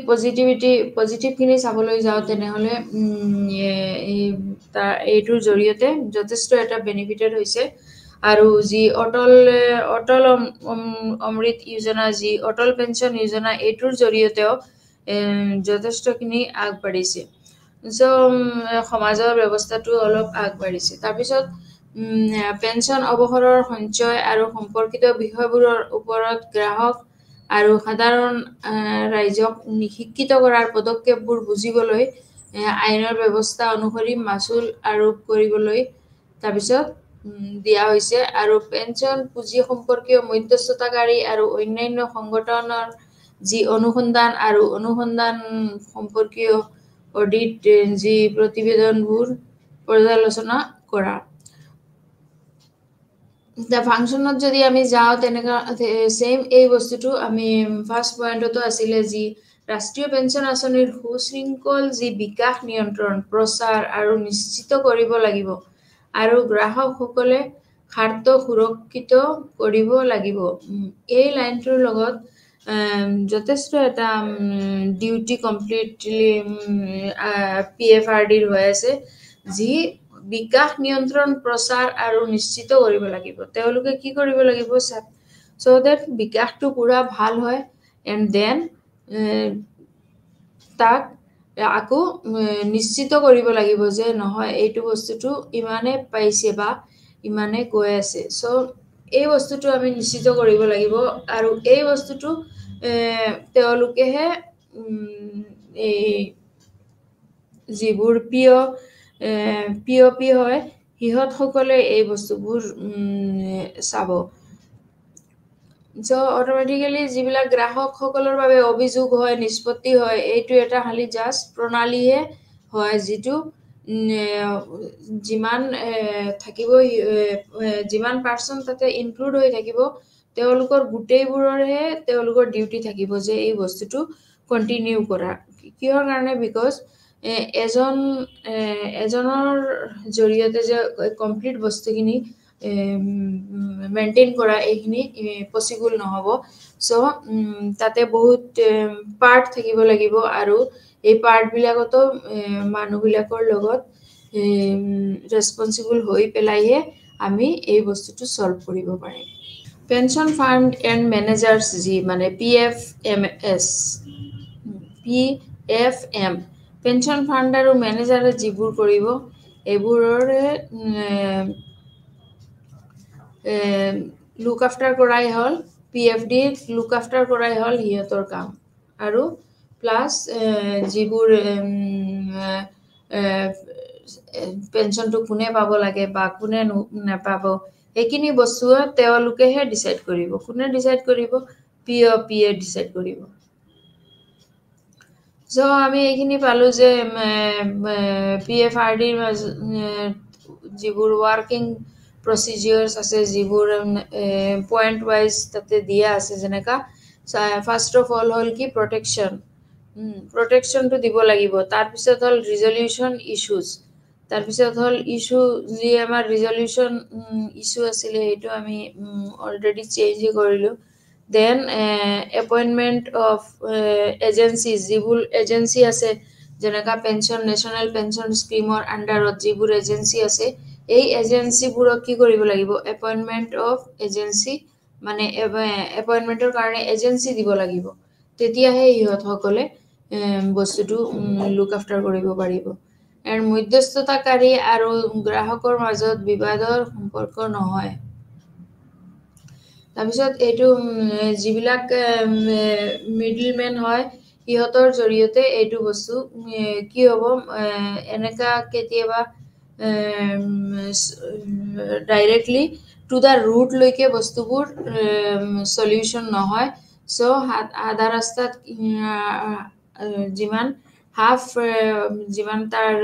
পজিটিভখিনি চাবলৈ যাওঁ তেনেহ'লে এইটোৰ জৰিয়তে যথেষ্ট এটা বেনিফিটেড হৈছে আৰু যি অটল অমৃত যোজনা যি অটল পেঞ্চন যোজনা এইটোৰ জৰিয়তেও যথেষ্টখিনি আগবাঢ়িছে চ' সমাজৰ ব্যৱস্থাটো অলপ আগবাঢ়িছে তাৰপিছত পেঞ্চন অৱসৰৰ সঞ্চয় আৰু সম্পৰ্কিত বিষয়বোৰৰ ওপৰত গ্ৰাহক আৰু সাধাৰণ ৰাইজক শিক্ষিত কৰাৰ পদক্ষেপবোৰ বুজিবলৈ আইনৰ ব্যৱস্থা অনুসৰি মাচুল আৰোপ কৰিবলৈ তাৰপিছত দিয়া হৈছে আৰু পেঞ্চন পুঁজি সম্পৰ্কীয় মধ্যস্থতাকাৰী আৰু অন্যান্য সংগঠনৰ যি অনুসন্ধান আৰু অনুসন্ধান সম্পৰ্কীয় অডিট যি প্ৰতিবেদনবোৰ পৰ্যালোচনা কৰা ফাংচনত যদি আমি যাওঁ তেনেকুৱা ছেইম এই বস্তুটো আমি ফাৰ্ষ্ট পইণ্টতো আছিলে যি ৰাষ্ট্ৰীয় পেঞ্চন আঁচনিৰ সুশৃংখল যি বিকাশ নিয়ন্ত্ৰণ প্ৰচাৰ আৰু নিশ্চিত কৰিব লাগিব আৰু গ্ৰাহকসকলে স্বাৰ্থ সুৰক্ষিত কৰিব লাগিব এই লাইনটোৰ লগত যথেষ্ট এটা ডিউটি কমপ্লিটলি PFRDৰ হৈ আছে যি বিকাশ নিয়ন্ত্ৰণ প্ৰচাৰ আৰু নিশ্চিত কৰিব লাগিব তেওঁলোকে কি কৰিব লাগিব চ' ডেট বিকাশটো পুৰা ভাল হয় এণ্ড দেন তাক আকৌ নিশ্চিত কৰিব লাগিব যে নহয় এইটো বস্তুটো ইমানে পাইছে বা ইমানে গৈ আছে চ' এই বস্তুটো আমি নিশ্চিত কৰিব লাগিব আৰু এই বস্তুটো তেওঁলোকেহে এই যিবোৰ POP হয় সিহঁতসকলে এই বস্তুবোৰ চাব চ' অট'মেটিকেলি যিবিলাক গ্ৰাহকসকলৰ বাবে অভিযোগ হয় নিষ্পত্তি হয় এইটো এটা খালি জাষ্ট প্ৰণালীহে হয় যিটো যিমান থাকিব যিমান পাৰ্চন তাতে ইনক্লুড হৈ থাকিব তেওঁলোকৰ গোটেইবোৰৰহে তেওঁলোকৰ ডিউটি থাকিব যে এই বস্তুটো কণ্টিনিউ কৰা কিহৰ কাৰণে বিকজ এজনৰ জৰিয়তে যে কমপ্লিট বস্তুখিনি মেইনটেইন কৰা এইখিনি পচিবল নহ'ব চ' তাতে বহুত পাৰ্ট থাকিব লাগিব আৰু এই পাৰ্টবিলাকতো মানুহবিলাকৰ লগত ৰেচপনচিবল হৈ পেলাইহে আমি এই বস্তুটো চল্ভ কৰিব পাৰিম পেঞ্চন ফাণ্ড এণ্ড মেনেজাৰ্ছ যি মানে PFM পেঞ্চন ফাণ্ড আৰু মেনেজাৰে যিবোৰ কৰিব এইবোৰৰে লুক আফটাৰ কৰাই হ'ল PFD লুক আফটাৰ কৰাই হ'ল সিহঁতৰ কাম আৰু প্লাছ যিবোৰ পেঞ্চনটো কোনে পাব লাগে বা কোনে নাপাব সেইখিনি বস্তুৱে তেওঁলোকেহে ডিচাইড কৰিব কোনে ডিচাইড কৰিব POPয়ে ডিচাইড কৰিব চ' আমি এইখিনি পালোঁ যে PFRDৰ যিবোৰ ৱৰ্কিং প্ৰচিজিয়াৰ্ছ আছে যিবোৰ পইণ্ট ৱাইজ তাতে দিয়া আছে যেনেকা ফাৰ্ষ্ট অফ অল হ'ল কি প্ৰটেকশ্যন প্ৰটেকশ্যনটো দিব লাগিব তাৰপিছত হ'ল ৰিজলিউশ্যন ইছ্যুজ তাৰপিছত হ'ল ইছ্যু যি আমাৰ ৰিজলিউশ্যন ইছ্যু আছিলে সেইটো আমি অলৰেডি চেঞ্জ কৰিলোঁ দেন এপইণ্টমেণ্ট অফ এজেঞ্চিজ যিবোৰ এজেঞ্চি আছে যেনেকা পেঞ্চন নেশ্যনেল পেঞ্চন স্কিমৰ আণ্ডাৰত যিবোৰ এজেঞ্চি আছে এই এজেঞ্চিবোৰক কি কৰিব লাগিব এপইণ্টমেণ্ট অফ এজেঞ্চি মানে এপইণ্টমেণ্টৰ কাৰণে এজেঞ্চি দিব লাগিব তেতিয়াহে ইহঁতসকলে বস্তুটো লুক আফটাৰ কৰিব পাৰিব আৰু মধ্যস্থতাকাৰী আৰু গ্ৰাহকৰ মাজত বিবাদৰ সম্পৰ্ক নহয় তাৰপিছত এইটো যিবিলাক মিডলমেন হয় সিহঁতৰ জৰিয়তে এইটো বস্তু কি হ'ব এনেকা কেতিয়াবা ডাইৰেক্টলি টু দ্য ৰুটলৈকে বস্তুবোৰ সলিউশ্যন নহয় চ' আধা ৰাস্তাত যিমান তাৰ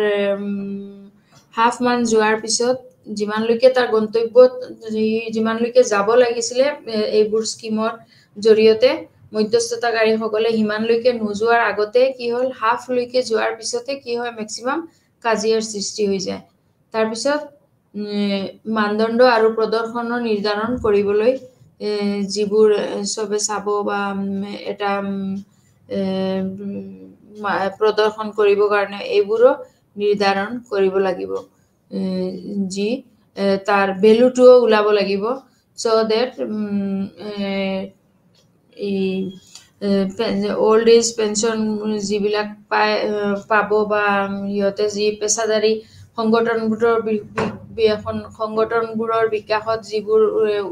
হাফ মান যোৱাৰ পিছত যিমানলৈকে তাৰ গন্তব্যত যিমানলৈকে যাব লাগিছিলে এইবোৰ স্কিমৰ জৰিয়তে মধ্যস্থতাকাৰীসকলে সিমানলৈকে নোযোৱাৰ আগতে কি হ'ল হাফলৈকে যোৱাৰ পিছতে কি হয় মেক্সিমাম কাজিয়াৰ সৃষ্টি হৈ যায় তাৰপিছত মানদণ্ড আৰু প্ৰদৰ্শনৰ নিৰ্ধাৰণ কৰিবলৈ যিবোৰ চবে চাব বা এটা প্ৰদৰ্শন কৰিবৰ কাৰণে এইবোৰো নিৰ্ধাৰণ কৰিব লাগিব যি তাৰ ভেলুটোও ওলাব লাগিব চ' ডেট অল্ড এজ পেঞ্চন যিবিলাক পাব বা সিহঁতে যি পেছাদাৰী সংগঠনবোৰৰ বিকাশত যিবোৰ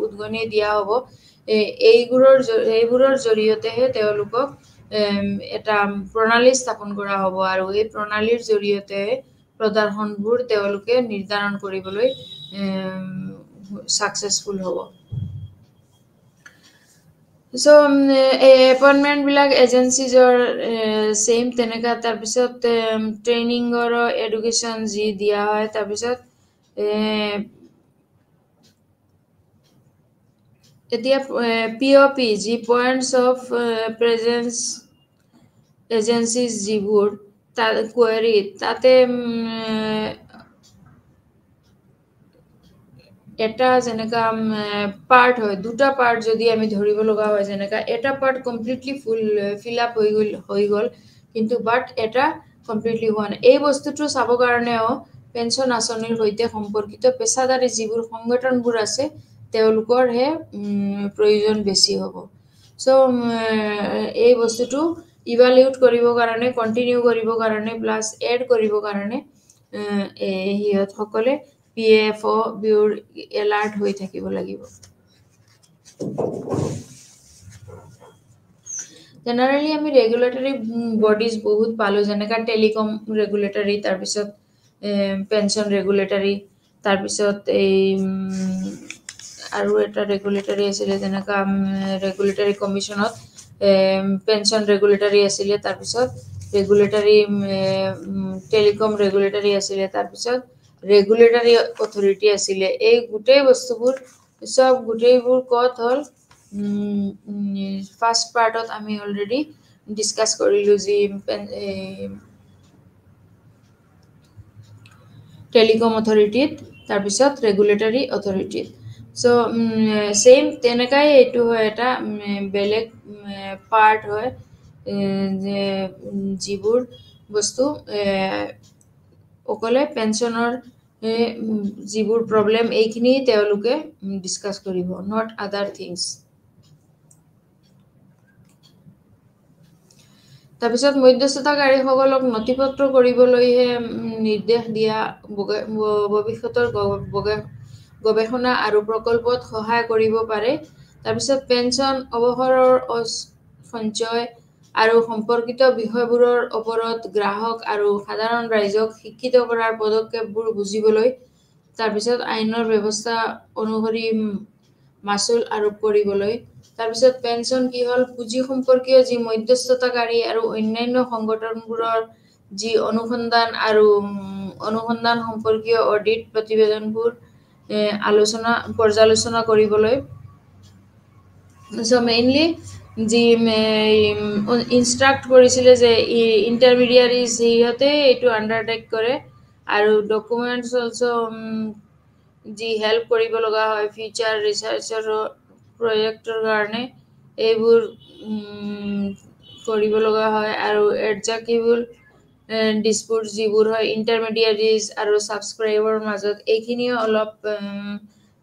উদগনি দিয়া হ'ব এইবোৰৰ জৰিয়তেহে তেওঁলোকক এটা প্ৰণালী স্থাপন কৰা হ'ব আৰু এই প্ৰণালীৰ জৰিয়তে প্ৰদৰ্শনবোৰ তেওঁলোকে নিৰ্ধাৰণ কৰিবলৈ ছাকচেছফুল হ'ব চ' এপইণ্টমেণ্টবিলাক এজেঞ্চিজৰ ছেইম তেনেকুৱা তাৰপিছত ট্ৰেইনিঙৰো এডুকেশ্যন যি দিয়া হয় তাৰপিছত এতিয়া POP যি পইণ্টছ অফ প্ৰেজেঞ্চ এজেঞ্চিজ যিবোৰ কোৱাৰী তাতে এটা যেনেকা পাৰ্ট হয় দুটা পাৰ্ট যদি আমি ধৰিব লগা হয় যেনেকা এটা পাৰ্ট কমপ্লিটলি ফিল আপ হৈ গ'ল কিন্তু বাট এটা কমপ্লিটলি হোৱা নাই এই বস্তুটো চাব কাৰণেও পেঞ্চন আঁচনিৰ সৈতে সম্পৰ্কিত পেছাদাৰী যিবোৰ সংগঠনবোৰ আছে তেওঁলোকৰহে প্ৰয়োজন বেছি হ'ব চ' এই বস্তুটো ইভালুৱেট কৰিবৰ কাৰণে কণ্টিনিউ কৰিবৰ কাৰণে প্লাছ এড কৰিবৰ কাৰণে সিহঁতসকলে PFO বিউৰ এলাৰ্ট হৈ থাকিব লাগিব জেনাৰেলি আমি ৰেগুলেটৰী বডিজ বহুত পালোঁ যেনেকা টেলিকম ৰেগুলেটৰী তাৰপিছত পেঞ্চন ৰেগুলেটৰী তাৰপিছত এই আৰু এটা ৰেগুলেটৰী আছিলে যেনেকা ৰেগুলেটৰী কমিশ্যনত পেঞ্চন ৰেগুলেটৰী আছিলে তাৰপিছত ৰেগুলেটৰী টেলিকম ৰেগুলেটৰী আছিলে তাৰপিছত ৰেগুলেটৰী অথৰিটি আছিলে এই গোটেই বস্তুবোৰ গোটেইবোৰ ক'ত হ'ল ফাৰ্ষ্ট পাৰ্টত আমি অলৰেডি ডিছকাছ কৰিলোঁ যি টেলিকম অথৰিটিত তাৰপিছত ৰেগুলেটৰী অথৰিটিত চ' ছেইম তেনেকাই এইটো হয় এটা বেলেগ পাৰ্ট হয় যে যিবোৰ বস্তু অকলে পেঞ্চনৰ যিবোৰ প্ৰব্লেম এইখিনি তেওঁলোকে ডিছকাছ কৰিব নট আদাৰ থিংছ তাৰপিছত মধ্যস্থতাকাৰীসকলক নথিপত্ৰ কৰিবলৈহে নিৰ্দেশ দিয়া ভৱিষ্যতৰ গৱেষণা আৰু প্ৰকল্পত সহায় কৰিব পাৰে তাৰপিছত পেঞ্চন অৱসৰৰ সঞ্চয় আৰু সম্পৰ্কিত বিষয়বোৰৰ ওপৰত গ্ৰাহক আৰু সাধাৰণ ৰাইজক শিক্ষিত কৰাৰ পদক্ষেপবোৰ বুজিবলৈ তাৰপিছত আইনৰ ব্যৱস্থা অনুসৰি মাচুল আৰোপ কৰিবলৈ তাৰপিছত পেঞ্চন কি হ'ল পুঁজি সম্পৰ্কীয় যি মধ্যস্থতাকাৰী আৰু অন্যান্য সংগঠনবোৰৰ যি অনুসন্ধান সম্পৰ্কীয় অডিট প্ৰতিবেদনবোৰ পৰ্যালোচনা কৰিবলৈ চ' মেইনলি যি ইনষ্ট্ৰাক্ট কৰিছিলে যে ইণ্টাৰমিডিয়েট সিহঁতে এইটো আণ্ডাৰটেক কৰে আৰু ডকুমেণ্টছ অলছ' যি হেল্প কৰিব লগা হয় ফিউচাৰ ৰিচাৰ্চৰ প্ৰজেক্টৰ কাৰণে এইবোৰ কৰিব লগা হয় আৰু এডজাকিবল ডিছপুট যিবোৰ হয় ইণ্টাৰমিডিয়েৰিজ আৰু ছাবস্ক্ৰাইবাৰৰ মাজত এইখিনিও অলপ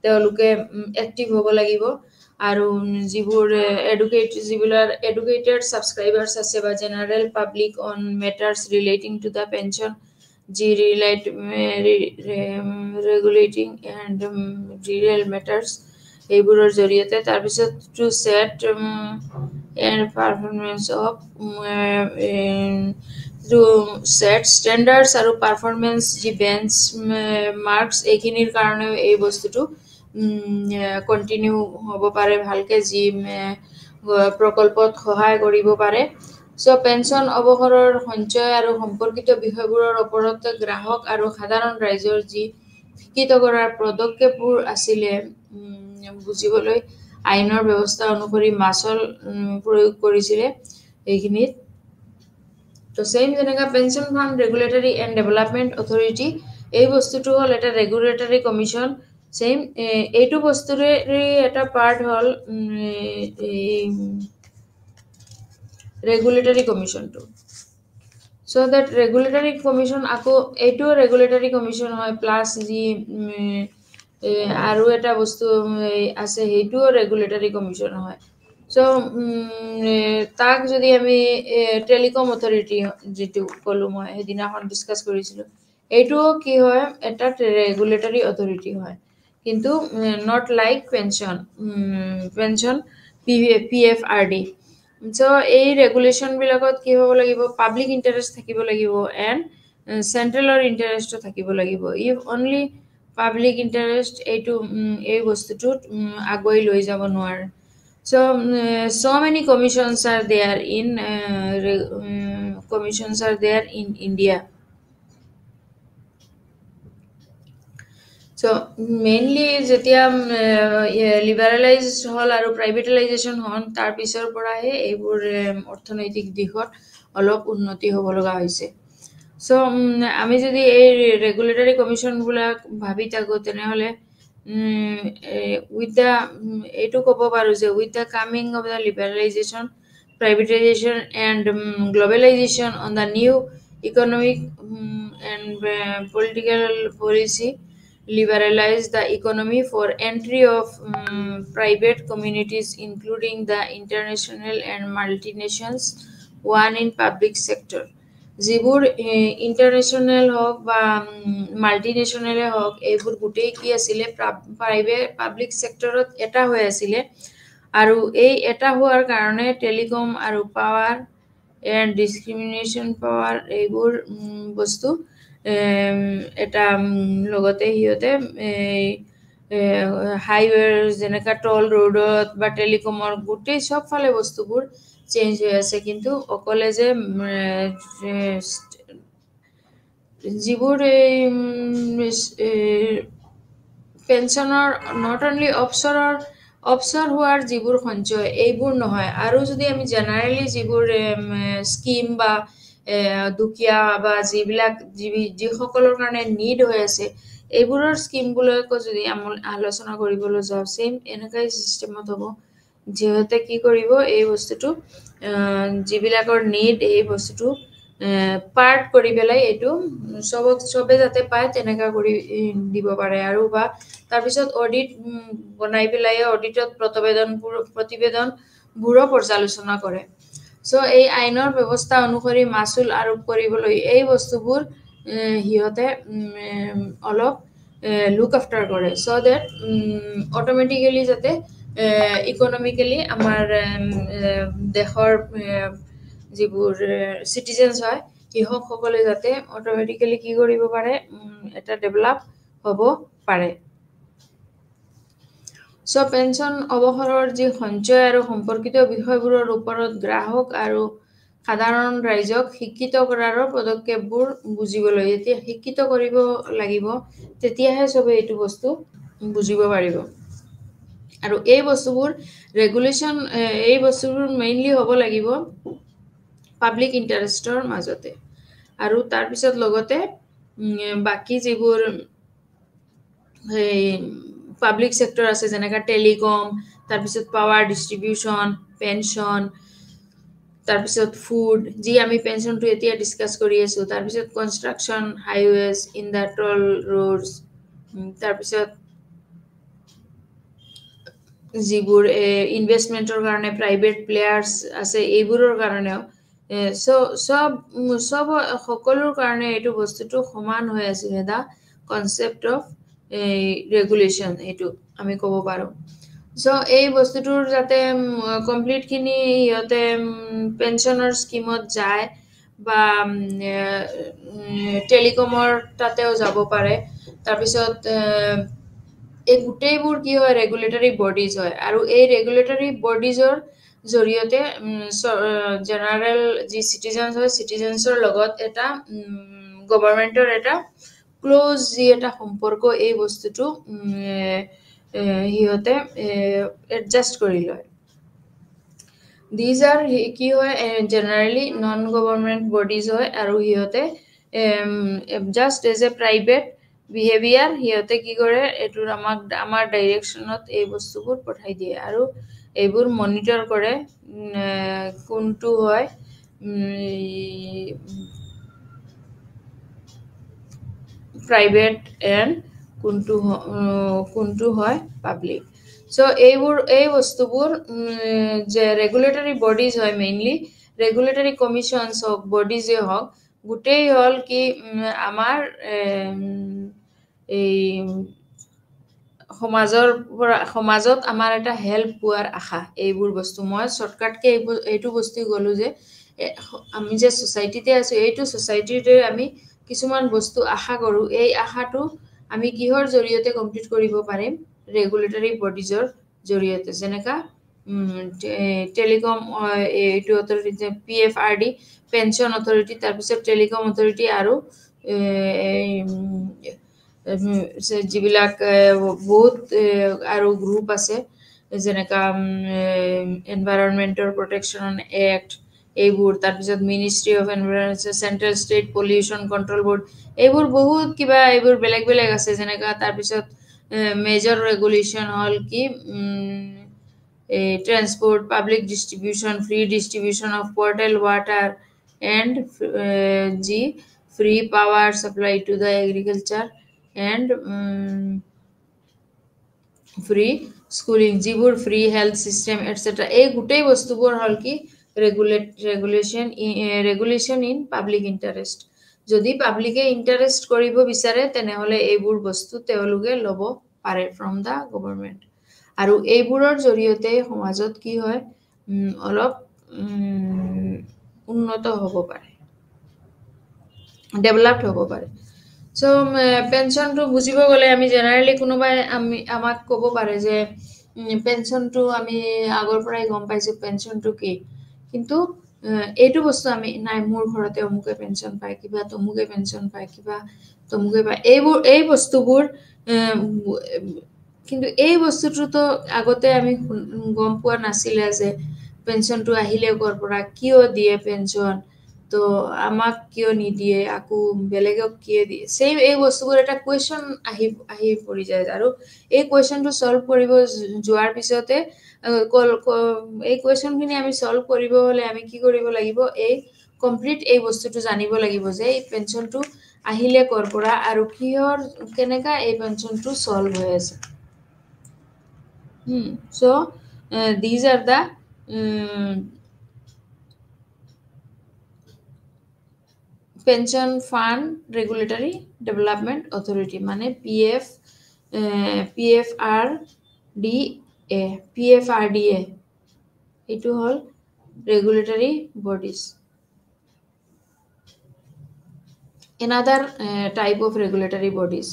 তেওঁলোকে এক্টিভ হ'ব লাগিব আৰু যিবোৰ যিবিলাক এডুকেটেড ছাবস্ক্ৰাইবাৰ্ছ আছে বা general public on matters relating to the pension যি ৰেগুলেটিং এণ্ড ৰিয়েল মেটাৰ্ছ এইবোৰৰ জৰিয়তে তাৰপিছত to set and performance of set standards আৰু পাৰফৰ্মেঞ্চ যি বেঞ্চ মাৰ্কছ এইখিনিৰ কাৰণেও এই বস্তুটো কণ্টিনিউ হ'ব পাৰে ভালকে যি প্ৰকল্পত সহায় কৰিব পাৰে চ' পেঞ্চন অৱসৰৰ সঞ্চয় আৰু সম্পৰ্কিত বিষয়বোৰৰ ওপৰত গ্ৰাহক আৰু সাধাৰণ ৰাইজৰ যি শিক্ষিত কৰাৰ পদক্ষেপবোৰ আছিলে বুজিবলৈ আইনৰ ব্যৱস্থা অনুসৰি মাচুল প্ৰয়োগ কৰিছিলে এইখিনিত তো ছেইম যেনেকৈ pension fund regulatory and development authority এই বস্তুটো হ'ল এটা ৰেগুলেটৰী কমিশ্যন ছেইম এইটো বস্তুৰে এটা পাৰ্ট হ'ল ৰেগুলেটৰী কমিশ্যনটো চ' দেট ৰেগুলেটৰী কমিশ্যন আকৌ এইটোও ৰেগুলেটৰী কমিশ্যন হয় প্লাছ যি আৰু এটা বস্তু আছে সেইটোও ৰেগুলেটৰী কমিশ্যন হয় চ' তাক যদি আমি টেলিকম অথৰিটি যিটো ক'লোঁ মই সেইদিনাখন ডিছকাছ কৰিছিলোঁ এইটোও কি হয় এটা ৰেগুলেটৰী অথৰিটি হয় কিন্তু নট লাইক পেঞ্চন PFRD চ' এই ৰেগুলেশ্যনবিলাকত কি হ'ব লাগিব পাব্লিক ইণ্টাৰেষ্ট থাকিব লাগিব এণ্ড চেণ্ট্ৰেলৰ ইণ্টাৰেষ্টটো থাকিব লাগিব ইফ অনলি পাব্লিক ইণ্টাৰেষ্ট এইটো এই বস্তুটোত আগুৱাই লৈ যাব নোৱাৰে so many commissions are there in India so mainly যেতিয়া লিবাৰেলাইজ হ'ল আৰু প্ৰাইভেটালাইজেশ্যন হ'ল তাৰ পিছৰ পৰাহে এইবোৰ অৰ্থনৈতিক দিশত অলপ উন্নতি হ'ব লগা হৈছে চ' আমি যদি এই ৰেগুলেটৰী কমিশ্যনবিলাক ভাবি থাকোঁ তেনেহ'লে উইথ দ্য এইটো ক'ব পাৰোঁ যে with the coming of the liberalisation privatisation and globalisation on the new economic and political policy liberalize the economy for entry of private communities including the international and multinationals one in public sector যিবোৰ ইণ্টাৰনেশ্যনেল হওক বা মাল্টিনেশ্যনেলে হওক এইবোৰ গোটেই কি আছিলে প্ৰাইভেট পাব্লিক ছেক্টৰত এটা হৈ আছিলে আৰু এই এটা হোৱাৰ কাৰণে টেলিকম আৰু পাৱাৰ এণ্ড ডিছক্ৰিমিনেশ্যন পাৱাৰ এইবোৰ বস্তু এটা লগতে সিহঁতে হাইৱেৰ যেনেকৈ টল ৰোডত বা টেলিকমৰ গোটেই চবফালে বস্তুবোৰ চেঞ্জ হৈ আছে কিন্তু অকলে যে যিবোৰ এই পেঞ্চনৰ নট অনলি অৱসৰ হোৱাৰ যিবোৰ সঞ্চয় এইবোৰ নহয় আৰু যদি আমি জেনেৰেলি যিবোৰ স্কিম বা দুখীয়া বা যিসকলৰ কাৰণে নিড হৈ আছে এইবোৰৰ স্কিমবিলাকো যদি আলোচনা কৰিবলৈ যাওঁ ছেইম এনেকুৱাই ছিষ্টেমত হ'ব যিহঁতে কি কৰিব এই বস্তুটো যিবিলাকৰ নিড এই বস্তুটো পাৰ্ট কৰি পেলাই এইটো চবে যাতে পায় তেনেকুৱা কৰি দিব পাৰে আৰু বা তাৰপিছত অডিট বনাই পেলাই অডিটত প্ৰতিবেদনবোৰো পৰ্যালোচনা কৰে চ' এই আইনৰ ব্যৱস্থা অনুসৰি মাচুল আৰোপ কৰিবলৈ এই বস্তুবোৰ সিহঁতে অলপ লুক আফটাৰ কৰে চ' ডেট অট'মেটিকেলি যাতে ইকনমিকেলি আমাৰ দেশৰ যিবোৰ চিটিজেনছ হয় কৃষকসকলে যাতে অট'মেটিকেলি কি কৰিব পাৰে এটা ডেভেলপ হ'ব পাৰে চ' পেঞ্চন অৱসৰৰ যি সঞ্চয় আৰু সম্পৰ্কিত বিষয়বোৰৰ ওপৰত গ্ৰাহক আৰু সাধাৰণ ৰাইজক শিক্ষিত কৰাৰ পদক্ষেপবোৰ বুজিবলৈ যেতিয়া শিক্ষিত কৰিব লাগিব তেতিয়াহে চবে এইটো বস্তু বুজিব পাৰিব আৰু এই বস্তুবোৰ ৰেগুলেশ্যন এই বস্তুবোৰ মেইনলি হ'ব লাগিব পাব্লিক ইণ্টাৰেষ্টৰ মাজতে আৰু তাৰপিছত লগতে বাকী যিবোৰ পাব্লিক সেক্টৰ আছে যেনেকা টেলিকম তাৰপিছত পাৱাৰ ডিস্ট্ৰিবিউশন পেনশন তাৰপিছত ফুড যি আমি পেনশনটো এতিয়া ডিসকাস কৰি আছো তাৰপিছত কনষ্ট্ৰাকচন হাইৱেজ ইণ্ডাষ্ট্ৰিয়েল ৰোডছ তাৰপিছত যিবোৰ ইনভেষ্টমেন্টৰ কাৰণে প্ৰাইভেট প্লেয়াৰ্স আছে এইবোৰৰ কাৰণেও সব সকলোৰ কাৰণে এইটো বস্তুটো সমান হৈ আছে দা কনসেপ্ট অফ ৰেগুলেশ্যন এইটো আমি ক'ব পাৰো সো এই বস্তুটোৰ যাতে কমপ্লিট খিনি ইহতে পেনশনৰ স্কিমত যায় বা টেলিকমৰ তাতেও যাব পাৰে তাৰপিছত এই গোটেইবোৰ কি হয় ৰেগুলেটৰী বডিজ হয় আৰু এই ৰেগুলেটৰী বডিজৰ জৰিয়তে জেনাৰেল যি সিটিজেনছ হয় সিটিজেনছৰ লগত এটা গভৰ্ণমেন্টৰ এটা ক্লোজ যি এটা সম্পৰ্ক এই বস্তুটো হিহতে এডজাস্ট কৰি লয় these are কি হয় জেনাৰেলি নন গভৰ্ণমেন্ট বডিজ হয় আৰু হিহতে just as a private behaviour হিহতে কি কৰে এটোৰ আমাৰ ডাইৰেকশনত এই বস্তুবোৰ পঠাই দিয়ে আৰু এইবোৰ মনিটৰ কৰে কোনটো হয় প্ৰাইভেট এণ্ড কোনটো হয় পাব্লিক সো এই বস্তুবোৰ যে ৰেগুলেটৰী বডিজ হয় মেইনলি ৰেগুলেটৰী কমিশনছ হওক বডিজে হওক গোটেই হল কি আমাৰ এই সমাজত আমাৰ এটা হেল্প পোৱাৰ আশা এইবোৰ বস্তু মই শৰ্টকাটকে এইটো বস্তু গলো যে আমি যে সোসাইটিতে আছো এইটো সোসাইটিতে আমি কিছুমান বস্তু আশা কৰো এই আশাটো আমি কিহৰ জৰিয়তে কমপ্লিট কৰিব পাৰিম ৰেগুলেটৰী বডিজৰ জৰিয়তে যেনেকা টেলিকম এইটো অথৰিটি PFRD পেনশন অথৰিটি তাৰপিছত টেলিকম অথৰিটি আৰু যিবিলাক বহুত আৰু গ্ৰুপ আছে যেনেকা এনভাইৰনমেন্টৰ প্ৰটেকচন এক্ট এইবোৰ তাৰপিছত ministry of environment central state pollution control board এইবোৰ বহুত কিবা এইবোৰ বেলেগ বেলেগ আছে যেনেকা তাৰপিছত মেজৰ ৰেগুলেশ্যন হল কি transport public distribution free distribution of portable water and the free power supply to the agriculture and free schooling যিবোৰ ফ্ৰি হেলথ সিস্টেম এটসেট্ৰা এই গোটেই বস্তুবোৰ হল কি ৰেগুলেশ্যন ইন পাব্লিক ইণ্টাৰেষ্ট যদি পাব্লিকে ইণ্টাৰেষ্ট কৰিব বিচাৰে তেনেহলে এইবোৰ বস্তু তেওঁলোকে ল'ব পাৰে ফ্ৰম দা গভৰ্ণমেন্ট আৰু এইবোৰৰ জৰিয়তে সমাজত কি হয় অলপ উন্নত হ'ব পাৰে ডেভেলপড হ'ব পাৰে সো পেনশনটো বুজিব গলে আমি জেনাৰেলি কোনোবাই আমাক ক'ব পাৰে যে পেনশনটো আমি আগৰ পৰাই গম পাইছো পেনশনটো কি কিন্তু এইটো বস্তু আমি নাই মোৰ ঘৰতে অমুকে পেনশন পায় কিবা তমুকে পেনশন পায় কিবা তমুকে পায় এই বস্তুবোৰ কিন্তু এই বস্তুটো আগতে আমি গম পোৱা নাছিলে যে পেনশনটো আহিলে কৰ পৰা কিয় দিয়ে পেনশন তো আমাক কিয় নিদিয়ে আকো বেলেগক কিয় দিয়ে সেম এই বস্তুবোৰ এটা কোৱেশ্চন আহি পৰি যায় আৰু এই কোৱেশ্চনটো সলভ কৰিব যোৱাৰ পিছতে এই কোৱেশ্চনখিনি আমি সলভ কৰিব হলে আমি কি কৰিব লাগিব এই কমপ্লিট এই বস্তুটো জানিব লাগিব যে এই পেনশনটো আহিলে কৰ পৰা আৰু কিহৰ কেনেকা এই পেনশনটো সলভ হৈ আছে so these are the pension fund regulatory development authority মানে PFRDA এইটো হল regulatory bodies another type of regulatory bodies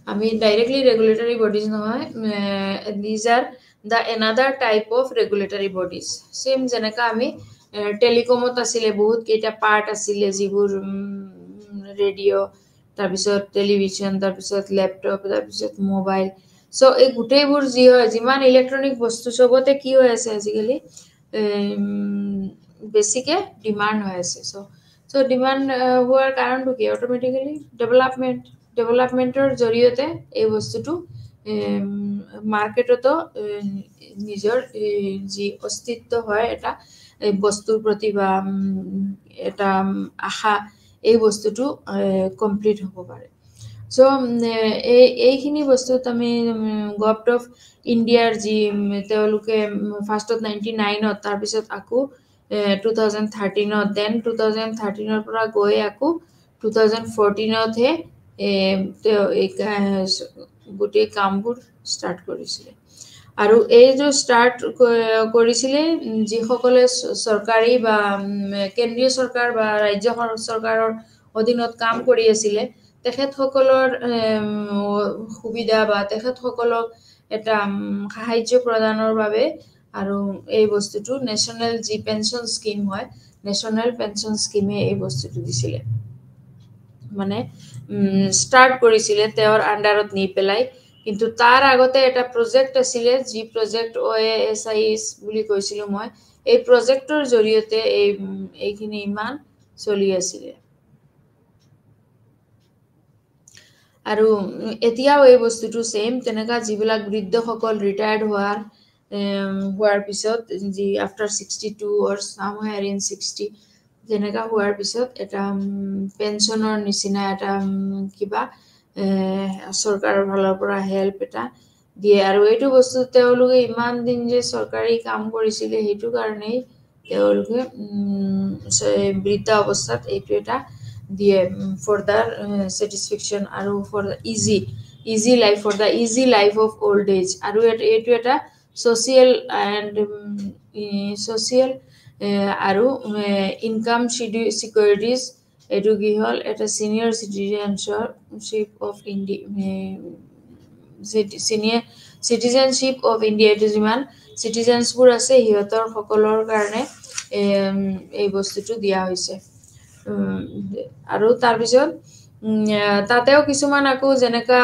আমি directly regulatory bodies নহয় these are the another type of regulatory bodies same যেনেকা আমি টেলিকমত আছিলে বহুত কেইটা পাৰ্ট আছিলে যিবোৰ ৰেডিঅ' তাৰপিছত টেলিভিছন তাৰপিছত ল্যাপটপ তাৰপিছত মোবাইল সো এই গোটেইবোৰ যি হয় যিমান ইলেক্ট্ৰনিক বস্তু সবতে কি হৈ আছে আজিকালি বেছিকে ডিমান্ড হৈ আছে সো ডিমান্ড হোৱাৰ কাৰণটো কি অটোমেটিক্যালি ডেভেলপমেন্টৰ জৰিয়তে এই বস্তুটো মাৰ্কেটতো নিজৰ যি অস্তিত্ব হয় এটা বস্তুৰ প্ৰতি বা এটা আশা এই বস্তুটো কমপ্লিট হ'ব পাৰে সো এইখিনি বস্তুত আমি গভৰ্ণমেণ্ট অফ ইণ্ডিয়াৰ যি তেওঁলোকে ফাৰ্ষ্টত 99ত তাৰপিছত আকৌ 2013ত দেন 2013ৰ পৰা গৈ আকৌ 2014তহে গোটেই কামবোৰ ষ্টাৰ্ট কৰিছিলে আৰু এই যে ষ্টাৰ্ট কৰিছিলে যিসকলে চৰকাৰী বা কেন্দ্ৰীয় চৰকাৰ বা ৰাজ্য চৰকাৰৰ অধীনত কাম কৰি আছিলে তেখেতসকলৰ সুবিধা বা তেখেতসকলক এটা সাহায্য প্ৰদানৰ বাবে আৰু এই বস্তুটো নেশ্যনেল যি পেঞ্চন স্কিম হয় নেশ্যনেল পেঞ্চন স্কিমে এই বস্তুটো দিছিলে মানে ষ্টাৰ্ট কৰিছিলে তেওঁৰ আণ্ডাৰত নি পেলাই কিন্তু তাৰ আগতে এটা প্ৰজেক্ট আছিলে যি প্ৰজেক্ট OASIS বুলি কৈছিলোঁ মই এই প্ৰজেক্টৰ জৰিয়তে এইখিনি ইমান চলি আছিলে আৰু এতিয়াও এই বস্তুটো সেম তেনেকা যিবিলাক বৃদ্ধসকল ৰিটায়াৰ্ড হোৱাৰ পিছত যি আফটাৰ 62 অৰ সামহায়াৰ ইন 60 যেনেকা হোৱাৰ পিছত এটা পেঞ্চনৰ নিচিনা এটা কিবা চৰকাৰৰ ফালৰ পৰা হেল্প এটা দিয়ে আৰু এইটো বস্তু তেওঁলোকে ইমান দিন যে চৰকাৰী কাম কৰিছিলে সেইটো কাৰণেই তেওঁলোকে বৃদ্ধ অৱস্থাত এইটো এটা দিয়ে ফৰ দ্য satisfaction আৰু for the easy life for the easy life of old age আৰু এইটো এটা social and social আৰু ইনকাম সিকিউৰিটিজ এইটো কি হ'ল এটা সিনিয়ৰ চিটিজেনশ্বিপ অফ ইণ্ডিয়া এইটো যিমান চিটিজেনছবোৰ আছে সিহঁতৰ সকলৰ কাৰণে এই বস্তুটো দিয়া হৈছে আৰু তাৰপিছত তাতেও কিছুমান আকৌ যেনেকা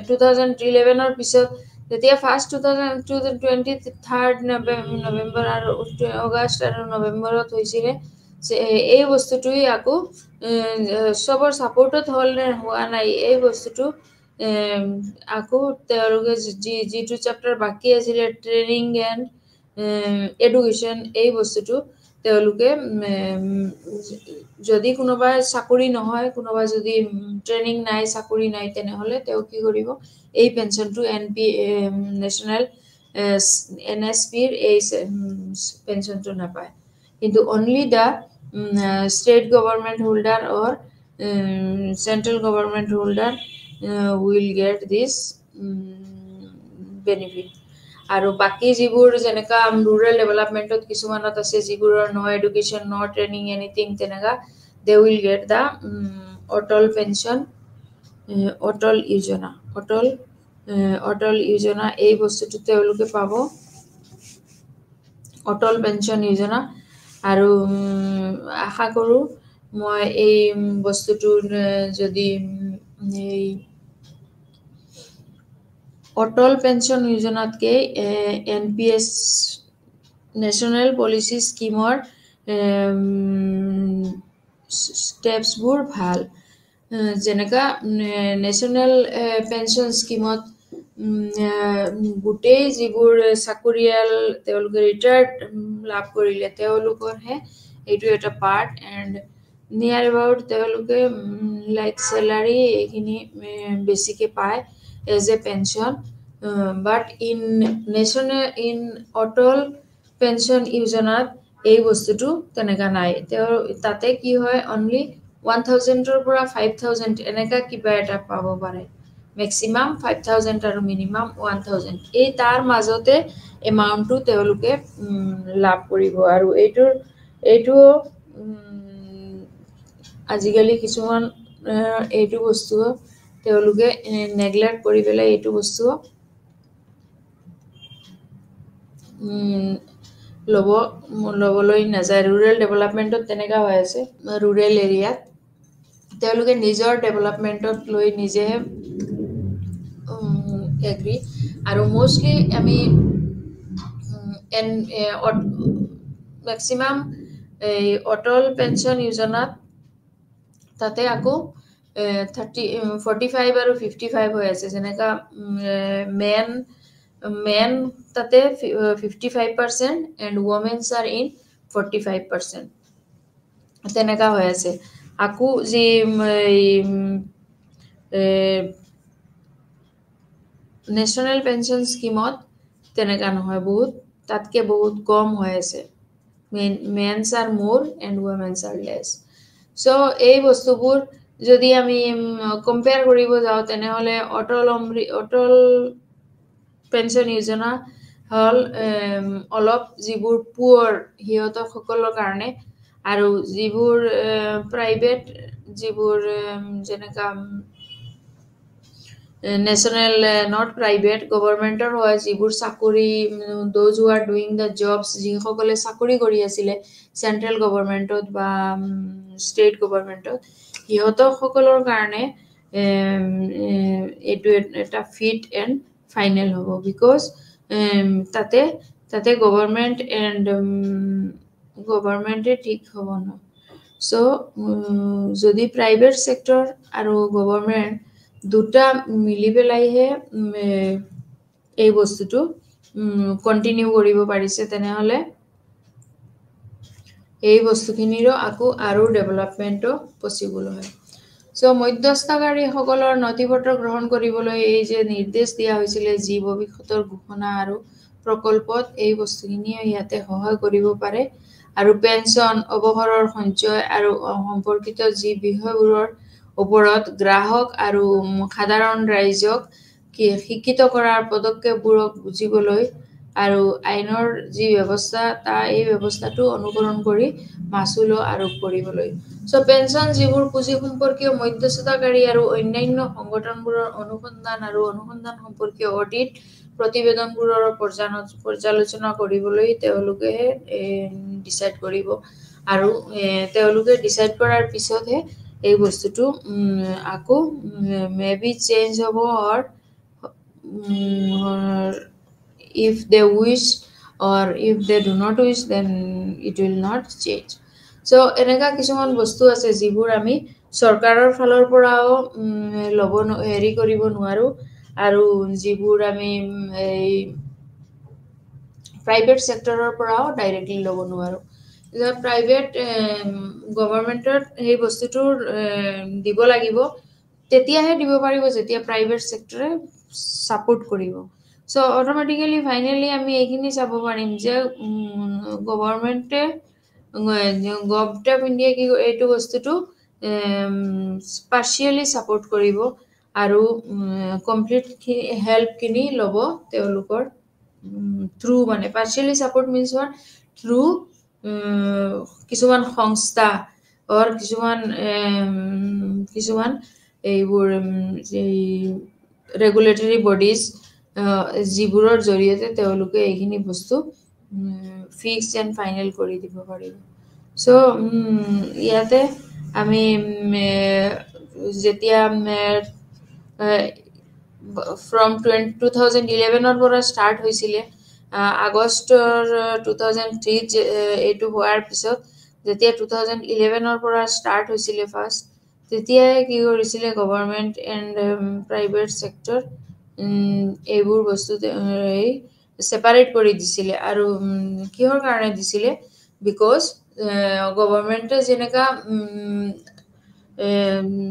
2011ৰ পিছত যেতিয়া ফাৰ্ষ্ট 2023 নৱেম্বৰ আৰু আগষ্ট আৰু নৱেম্বৰত হৈছিলে এই বস্তুটোৱে আকৌ চবৰ ছাপোৰ্টত হ'ল নে হোৱা নাই এই বস্তুটো আকৌ তেওঁলোকে যিটো চেপ্টাৰ বাকী আছিলে ট্ৰেইনিং এণ্ড এডুকেশ্যন এই বস্তুটো তেওঁলোকে যদি কোনোবাই চাকৰি নহয় কোনোবা যদি ট্ৰেইনিং নাই চাকৰি নাই তেনেহ'লে তেওঁ কি কৰিব এই পেঞ্চনটো নেশ্যনেল NSPৰ এই পেঞ্চনটো নাপায় কিন্তু only the state government holder or central government holder will get this benefit আৰু বাকী যিবোৰ যেনেকা ৰুৰেল ডেভেলপমেণ্টত কিছুমানত আছে যিবোৰৰ no education no training anything তেনেকা they will get the Atal pension Atal Yojana এই বস্তুটো তেওঁলোকে পাব অটল পেঞ্চন যোজনা আৰু আশা কৰোঁ মই এই বস্তুটোৰ যদি এই অটল পেঞ্চন যোজনাতকে NPS নেশ্যনেল পলিচি স্কিমৰ ষ্টেপছবোৰ ভাল যেনেকা নেশ্যনেল পেঞ্চন স্কিমত গোটেই যিবোৰ চাকৰিয়াল তেওঁলোকে ৰিটায়াৰ্ড লাভ কৰিলে তেওঁলোকৰহে এইটো এটা পাৰ্ট এণ্ড নিয়াৰ এবাউট তেওঁলোকে লাইক চেলাৰী এইখিনি বেছিকৈ পায় as a pension but in Atal pension যোজনাত এই বস্তুটো তেনেকা নাই তাতে কি হয় অনলি 1000ৰ পৰা 5000 এনেকা কিবা এটা পাব পাৰে মেক্সিমাম 5000 আৰু মিনিমাম 1000 এই তাৰ মাজতে এমাউণ্টটো তেওঁলোকে লাভ কৰিব আৰু এইটো আজিকালি কিছুমান এইটো বস্তু তেওঁলোকে নেগলেক্ট কৰি পেলাই এইটো বস্তু ল'বলৈ নাযায় ৰুৰেল ডেভেলপমেণ্টত তেনেকা হৈ আছে ৰুৰেল এৰিয়াত তেওঁলোকে নিজৰ ডেভেলপমেণ্টত লৈ নিজেহে এগ্ৰি আৰু মোষ্টলি আমি মেক্সিমাম এই অটল পেঞ্চন যোজনাত তাতে আকৌ 45 আৰু 55 হৈ আছে যেনেকা মেন তাতে 55% and women are in 45% তেনেকা হৈ আছে আকৌ যি নেশ্যনেল পেঞ্চন স্কিমত তেনেকা নহয় বহুত তাতকে বহুত কম হৈ আছে men's are more and women's are less so এই বস্তুবোৰ যদি আমি কম্পেয়াৰ কৰিব যাওঁ তেনেহলে অটল পেঞ্চন যোজনা হল অলপ যিবোৰ পুৱাৰ হিয়তক সকলৰ কাৰণে আৰু যিবোৰ প্ৰাইভেট যিবোৰ যেনেকা national not private governmental হয় যিবোৰ চাকৰি those who are doing the jobs যিসকলে চাকৰি কৰি আছিলে সেন্ট্ৰাল গভৰ্নমেন্টত বা স্টেট গভৰ্নমেন্টত হিয়তক সকলৰ কাৰণে এটো এটা ফিট এন্ড ফাইনাল হ'ব বিকজ তাতে গভৰ্নমেন্ট এন্ড গভৰ্নমেন্টে ঠিক হ'ব ন সো যদি প্ৰাইভেট সেক্টৰ আৰু গভৰ্নমেন্ট দুটা মিলি পেলাইহে এই বস্তুটো কন্টিনিউ কৰিব পাৰিছে তেনেহলে এই বস্তুখিনিৰো আকৌ আৰু ডেভেলপমেন্টও পসিবল হয় সো মধ্যস্থকাৰী সকলৰ নথিপত্ৰ গ্ৰহণ কৰিবলৈ এই যে নিৰ্দেশ দিয়া হৈছিল যি ভৱিষ্যতৰ ঘোষণা আৰু প্ৰকল্পত এই বস্তুখিনি ইয়াতে সহায় কৰিব পাৰে আৰু পেঞ্চন অৱসৰৰ সঞ্চয় আৰু সম্পৰ্কিত যি বিষয়বোৰৰ ওপৰত গ্ৰাহক আৰু সাধাৰণ ৰাইজক শিক্ষিত কৰাৰ পদক্ষেপবোৰক বুজিবলৈ আৰু আইনৰ যি ব্যৱস্থা এই ব্যৱস্থাটো অনুসৰণ কৰি মাসুল আৰোপ কৰিবলৈ সো পেঞ্চন যিবোৰ পুঁজি সম্পৰ্কীয় মধ্যস্থতাকাৰী আৰু অন্যান্য সংগঠনবোৰৰ অনুসন্ধান সম্পৰ্কীয় অডিট প্ৰতিবেদনবোৰৰ পৰ্যালোচনা কৰিবলৈ তেওঁলোকে ডিসাইড কৰিব আৰু তেওঁলোকে ডিসাইড কৰাৰ পিছতহে এই বস্তুটো আকৌ মেবি চেঞ্জ হ'ব or if they wish or if they do not wish then it will not change so এনেকা কিছুমান বস্তু আছে যিবোৰ আমি চৰকাৰৰ ফালৰ পৰাও লব হেৰি কৰিব নোৱাৰো আৰু যিবোৰ আমি এই প্ৰাইভেট সেক্টৰৰ পৰাও ডাইৰেক্টলি লব নোৱাৰো যে প্ৰাইভেট গভৰ্নমেন্টৰ এই বস্তুটোৰ দিব লাগিব তেতিয়াহে দিব পাৰিব যেতিয়া প্ৰাইভেট সেক্টৰে সাপোৰ্ট কৰিব সো অটোমেটিক্যালি ফাইনালি আমি এইখিনি চাব পাৰিম যে গভৰ্নমেন্টে গভৰ্নমেন্ট অফ ইন্ডিয়া কি এইটো বস্তুটো পাৰ্শিয়ালি সাপোৰ্ট কৰিব আৰু কমপ্লিট হেল্প কিনি লব তেওঁলোকৰ থ্ৰু মানে পাৰ্শিয়ালি সাপোৰ্ট মিন্স what থ্ৰু কিছুমান সংস্থা or কিছুমান এইবোৰ ৰেগুলেটৰী বডিজ যিবোৰৰ জৰিয়তে তেওঁলোকে এইখিনি বস্তু ফিক্স এন্ড ফাইনাল কৰি দিব পাৰিব সো ইয়াতে আমি যেতিয়া from 2011 ৰ পৰা স্টাৰ্ট হৈছিলে আগষ্টৰ 2003 এইটো হোৱাৰ পিছত যেতিয়া 2011 ৰ পৰা স্টাৰ্ট হৈছিলে ফাৰ্স্ট তেতিয়া কি কৰিছিলে গভৰ্নমেন্ট এন্ড প্ৰাইভেট সেক্টৰ এইবোৰ বস্তু সেপাৰেট কৰি দিছিলে আৰু কিহৰ কাৰণে দিছিলে বিকজ গভৰ্নমেন্টে যেনেকা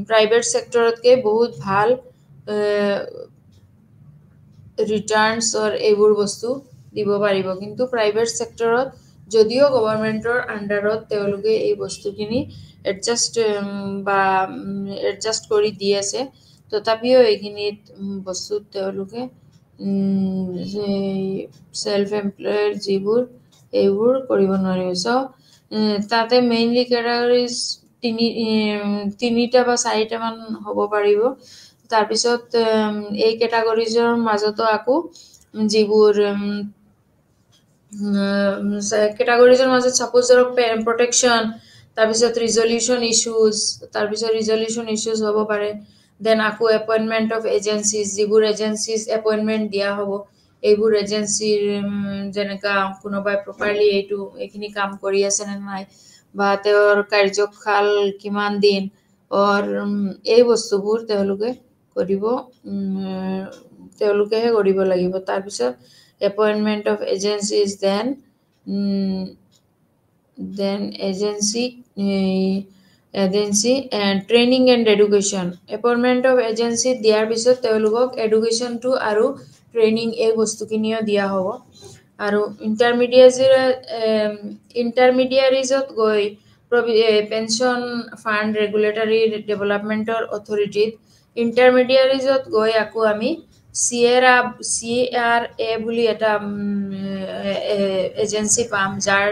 প্ৰাইভেট সেক্টৰতকে বহুত ভাল ৰিটাৰ্নস or এইবোৰ বস্তু দিব পাৰিব কিন্তু প্ৰাইভেট সেক্টৰত যদিও গভৰ্নমেন্টৰ আন্ডাৰত তেওঁলোকে এই বস্তুখিনি এডজাস্ট কৰি দি আছে তথাপিও এইখিনিত বস্তু তেওঁলোকে সেলফ এমপ্লয়েড যিবোৰ এইবোৰ কৰিব নোৱাৰিব সো তাতে মেইনলি ক্যাটাগৰিজ তিনিটা বা চাৰিটা মান হ'ব পাৰিব তাৰ পিছত এই ক্যাটাগৰিজৰ মাজতো আকৌ যিবোৰ ক্যাটাগৰিজৰ মাজত সাপোজ প্ৰটেকশন তাৰ পিছত ৰিজলিউশন ইস্যুজ হ'ব পাৰে দেন আকৌ এপইণ্টমেণ্ট অফ এজেঞ্চিজ, যিবোৰ এজেঞ্চিজ এপইণ্টমেণ্ট দিয়া হ'ব এইবোৰ এজেঞ্চিৰ যেনেকা কোনোবাই প্ৰপাৰলি এইখিনি কাম কৰি আছে নে নাই, বা তেওঁৰ কাৰ্যকাল কিমান দিন, এই বস্তুবোৰ তেওঁলোকেহে কৰিব লাগিব। তাৰপিছত appointment of agencies, then agency training and education. Appointment of agency দিয়াৰ পিছত তেওঁলোকক এডুকেশ্যনটো আৰু ট্ৰেইনিং এই বস্তুখিনিও দিয়া হ'ব। আৰু ইণ্টাৰমিডিয়াৰিজত গৈ পেঞ্চন ফাণ্ড ৰেগুলেটৰী ডেভেলপমেণ্টৰ অথৰিটিত ইণ্টাৰমিডিয়াৰিজত গৈ আকৌ আমি CRA বুলি এটা এজেঞ্চি পাম, যাৰ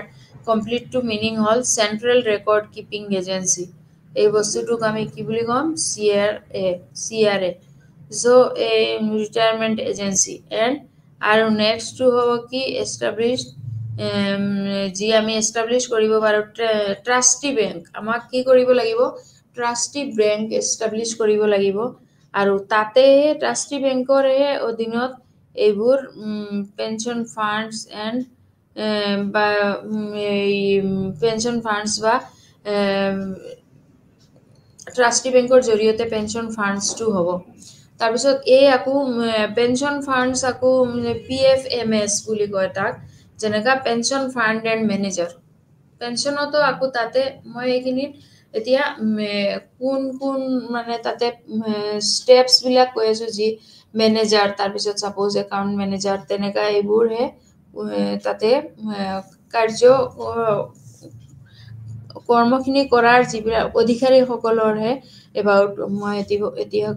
কমপ্লিটটো মিনিং হ'ল চেণ্ট্ৰেল ৰেকৰ্ড কিপিং এজেঞ্চি। এই বস্তুটোক আমি কি বুলি ক'ম? CRA। চ' এই ৰিটায়াৰমেণ্ট এজেঞ্চি আৰু নেক্সটটো হ'ব কি এষ্টাব্লিছড, যি আমি এষ্টাব্লিছ কৰিব পাৰোঁ ট্ৰাষ্টি বেংক। আমাক কি কৰিব লাগিব? ট্ৰাষ্টি বেংক এষ্টাব্লিছ কৰিব লাগিব। আৰু তাতে ট্ৰাষ্টি বেংকৰহে অধীনত এইবোৰ পেঞ্চন ফাণ্ডছ বা পেঞ্চন ফাণ্ডছ বা ট্ৰাষ্টি বেংকৰ জৰিয়তে পেঞ্চন ফাণ্ডছটো হ'ব। তাৰপিছত আকৌ পেঞ্চন ফাণ্ডছ আকৌ PFMS বুলি কয় তাক, যেনেকা পেঞ্চন ফাণ্ড এণ্ড মেনেজাৰ। পেঞ্চনতো আকৌ তাতে মই এইখিনিত এতিয়া কোন মানে তাতে ষ্টেপছবিলাক কৈ আছোঁ, যি মেনেজাৰ, তাৰপিছত ছাপ'জ একাউণ্ট মেনেজাৰ, তেনেকা এইবোৰহে তাতে কৰ্মখিনি কৰাৰ যিবিলাক অধিকাৰীসকলৰহে এবাউট মই এতিয়া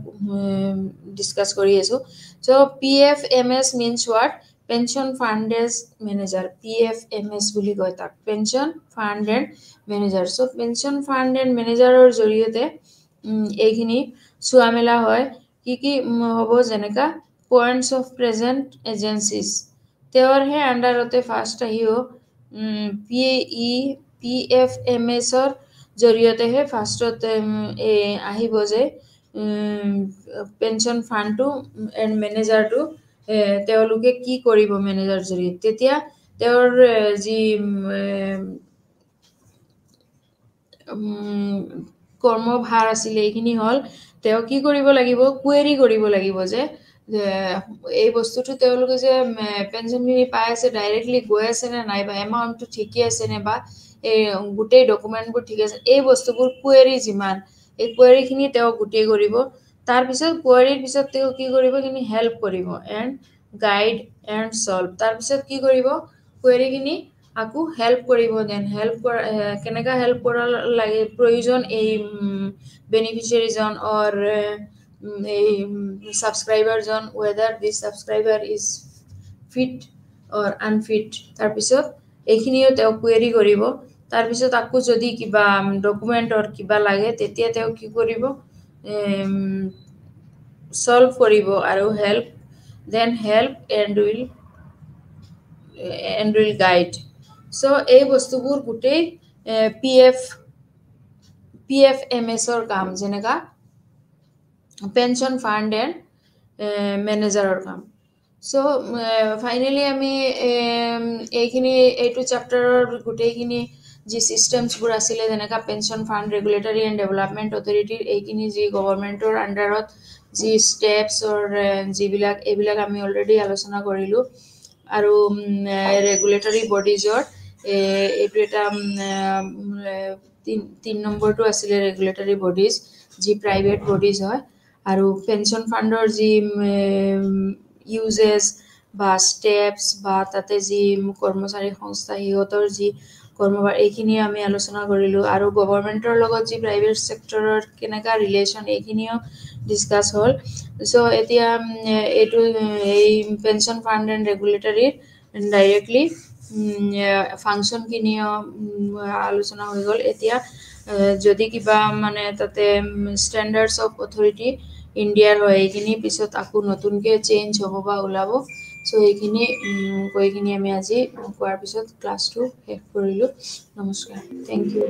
ডিছকাছ কৰি আছোঁ। So' PFMS means what? Pension fund as manager. PFMS বুলি কয় তাক, pension fund and manager. So' pension fund and মেনেজাৰৰ জৰিয়তে এইখিনি চোৱা মেলা হয়। কি হ'ব? যেনেকা পইণ্টছ অফ প্ৰেজেণ্ট এজেঞ্চিজ, তেওঁৰহে আণ্ডাৰতে ফাৰ্ষ্ট আহিব। PFMSৰ জৰিয়তেহে ফাৰ্ষ্টত আহিব যে পেঞ্চন ফাণ্ডটো এণ্ড মেনেজাৰটো তেওঁলোকে কি কৰিব মেনেজাৰ জৰিয়তে। তেতিয়া তেওঁৰ যি কৰ্মভাৰ আছিলে এইখিনি হ'ল, তেওঁ কি কৰিব লাগিব? কুৱেৰি কৰিব লাগিব যে এই বস্তুটো তেওঁলোকে যে পেঞ্চনখিনি পাই আছে ডাইৰেক্টলি গৈ আছে নে নাই, বা এমাউণ্টটো ঠিকে আছে নে, বা এই গোটেই ডকুমেণ্টবোৰ ঠিক আছে, এই বস্তুবোৰ কুৱেৰি যিমান, এই কুৱেৰিখিনি তেওঁ গোটেই কৰিব। তাৰপিছত কুৱেৰিৰ পিছত তেওঁ কি কৰিব? সেইখিনি হেল্প কৰিব এণ্ড গাইড এণ্ড ছল্ভ। তাৰপিছত কি কৰিব? কুৱেৰিখিনি আকৌ হেল্প কৰিব। দেন কেনেকুৱা হেল্প কৰা লাগে প্ৰয়োজন এই বেনিফিচিয়াৰীজন এই ছাবস্ক্ৰাইবাৰজন, whether this subscriber is fit or unfit. তাৰপিছত এইখিনিও তেওঁ কুৱেৰি কৰিব। তাৰপিছত আকৌ যদি কিবা ডকুমেণ্টৰ কিবা লাগে, তেতিয়া তেওঁ কি কৰিব? ছল্ভ কৰিব আৰু হেল্প এণ্ড উইল গাইড। চ' এই বস্তুবোৰ গোটেই PFMSৰ কাম, যেনেকা পেঞ্চন ফাণ্ড এণ্ড মেনেজাৰৰ কাম। চ' ফাইনেলি আমি এইটো চেপ্টাৰৰ গোটেইখিনি যি ছিষ্টেমছবোৰ আছিলে, যেনেকা pension fund regulatory and development অথৰিটিৰ এইখিনি যি গভৰ্ণমেণ্টৰ আণ্ডাৰত যি ষ্টেপছৰ এইবিলাক আমি অলৰেডি আলোচনা কৰিলোঁ। আৰু ৰেগুলেটৰী বডিজৰ এইটো এটা 3 নম্বৰটো আছিলে ৰেগুলেটৰী বডিজ, যি প্ৰাইভেট বডিজ হয়। আৰু পেঞ্চন ফাণ্ডৰ যি ইউজেছ বা ষ্টেপছ বা তাতে যি কৰ্মচাৰী সংস্থা সিহঁতৰ যি কৰ্মভাৰ, এইখিনি আমি আলোচনা কৰিলোঁ। আৰু গভৰ্ণমেণ্টৰ লগত যি প্ৰাইভেট ছেক্টৰৰ কেনেকুৱা ৰিলেশ্যন, এইখিনিও ডিছকাছ হ'ল। চ' এতিয়া এই পেঞ্চন ফাণ্ড এণ্ড ৰেগুলেটৰীৰ ডাইৰেক্টলি ফাংচনখিনিও আলোচনা হৈ গ'ল। এতিয়া যদি কিবা মানে তাতে ষ্টেণ্ডাৰ্ডছ অফ অথৰিটি ইণ্ডিয়াৰ হয়, এইখিনি পিছত আকৌ নতুনকৈ চেঞ্জ হ'ব বা ওলাব। চ' এইখিনি কৈখিনি আমি আজি কোৱাৰ পিছত ক্লাছটো শেষ কৰিলোঁ। নমস্কাৰ, থেংক ইউ।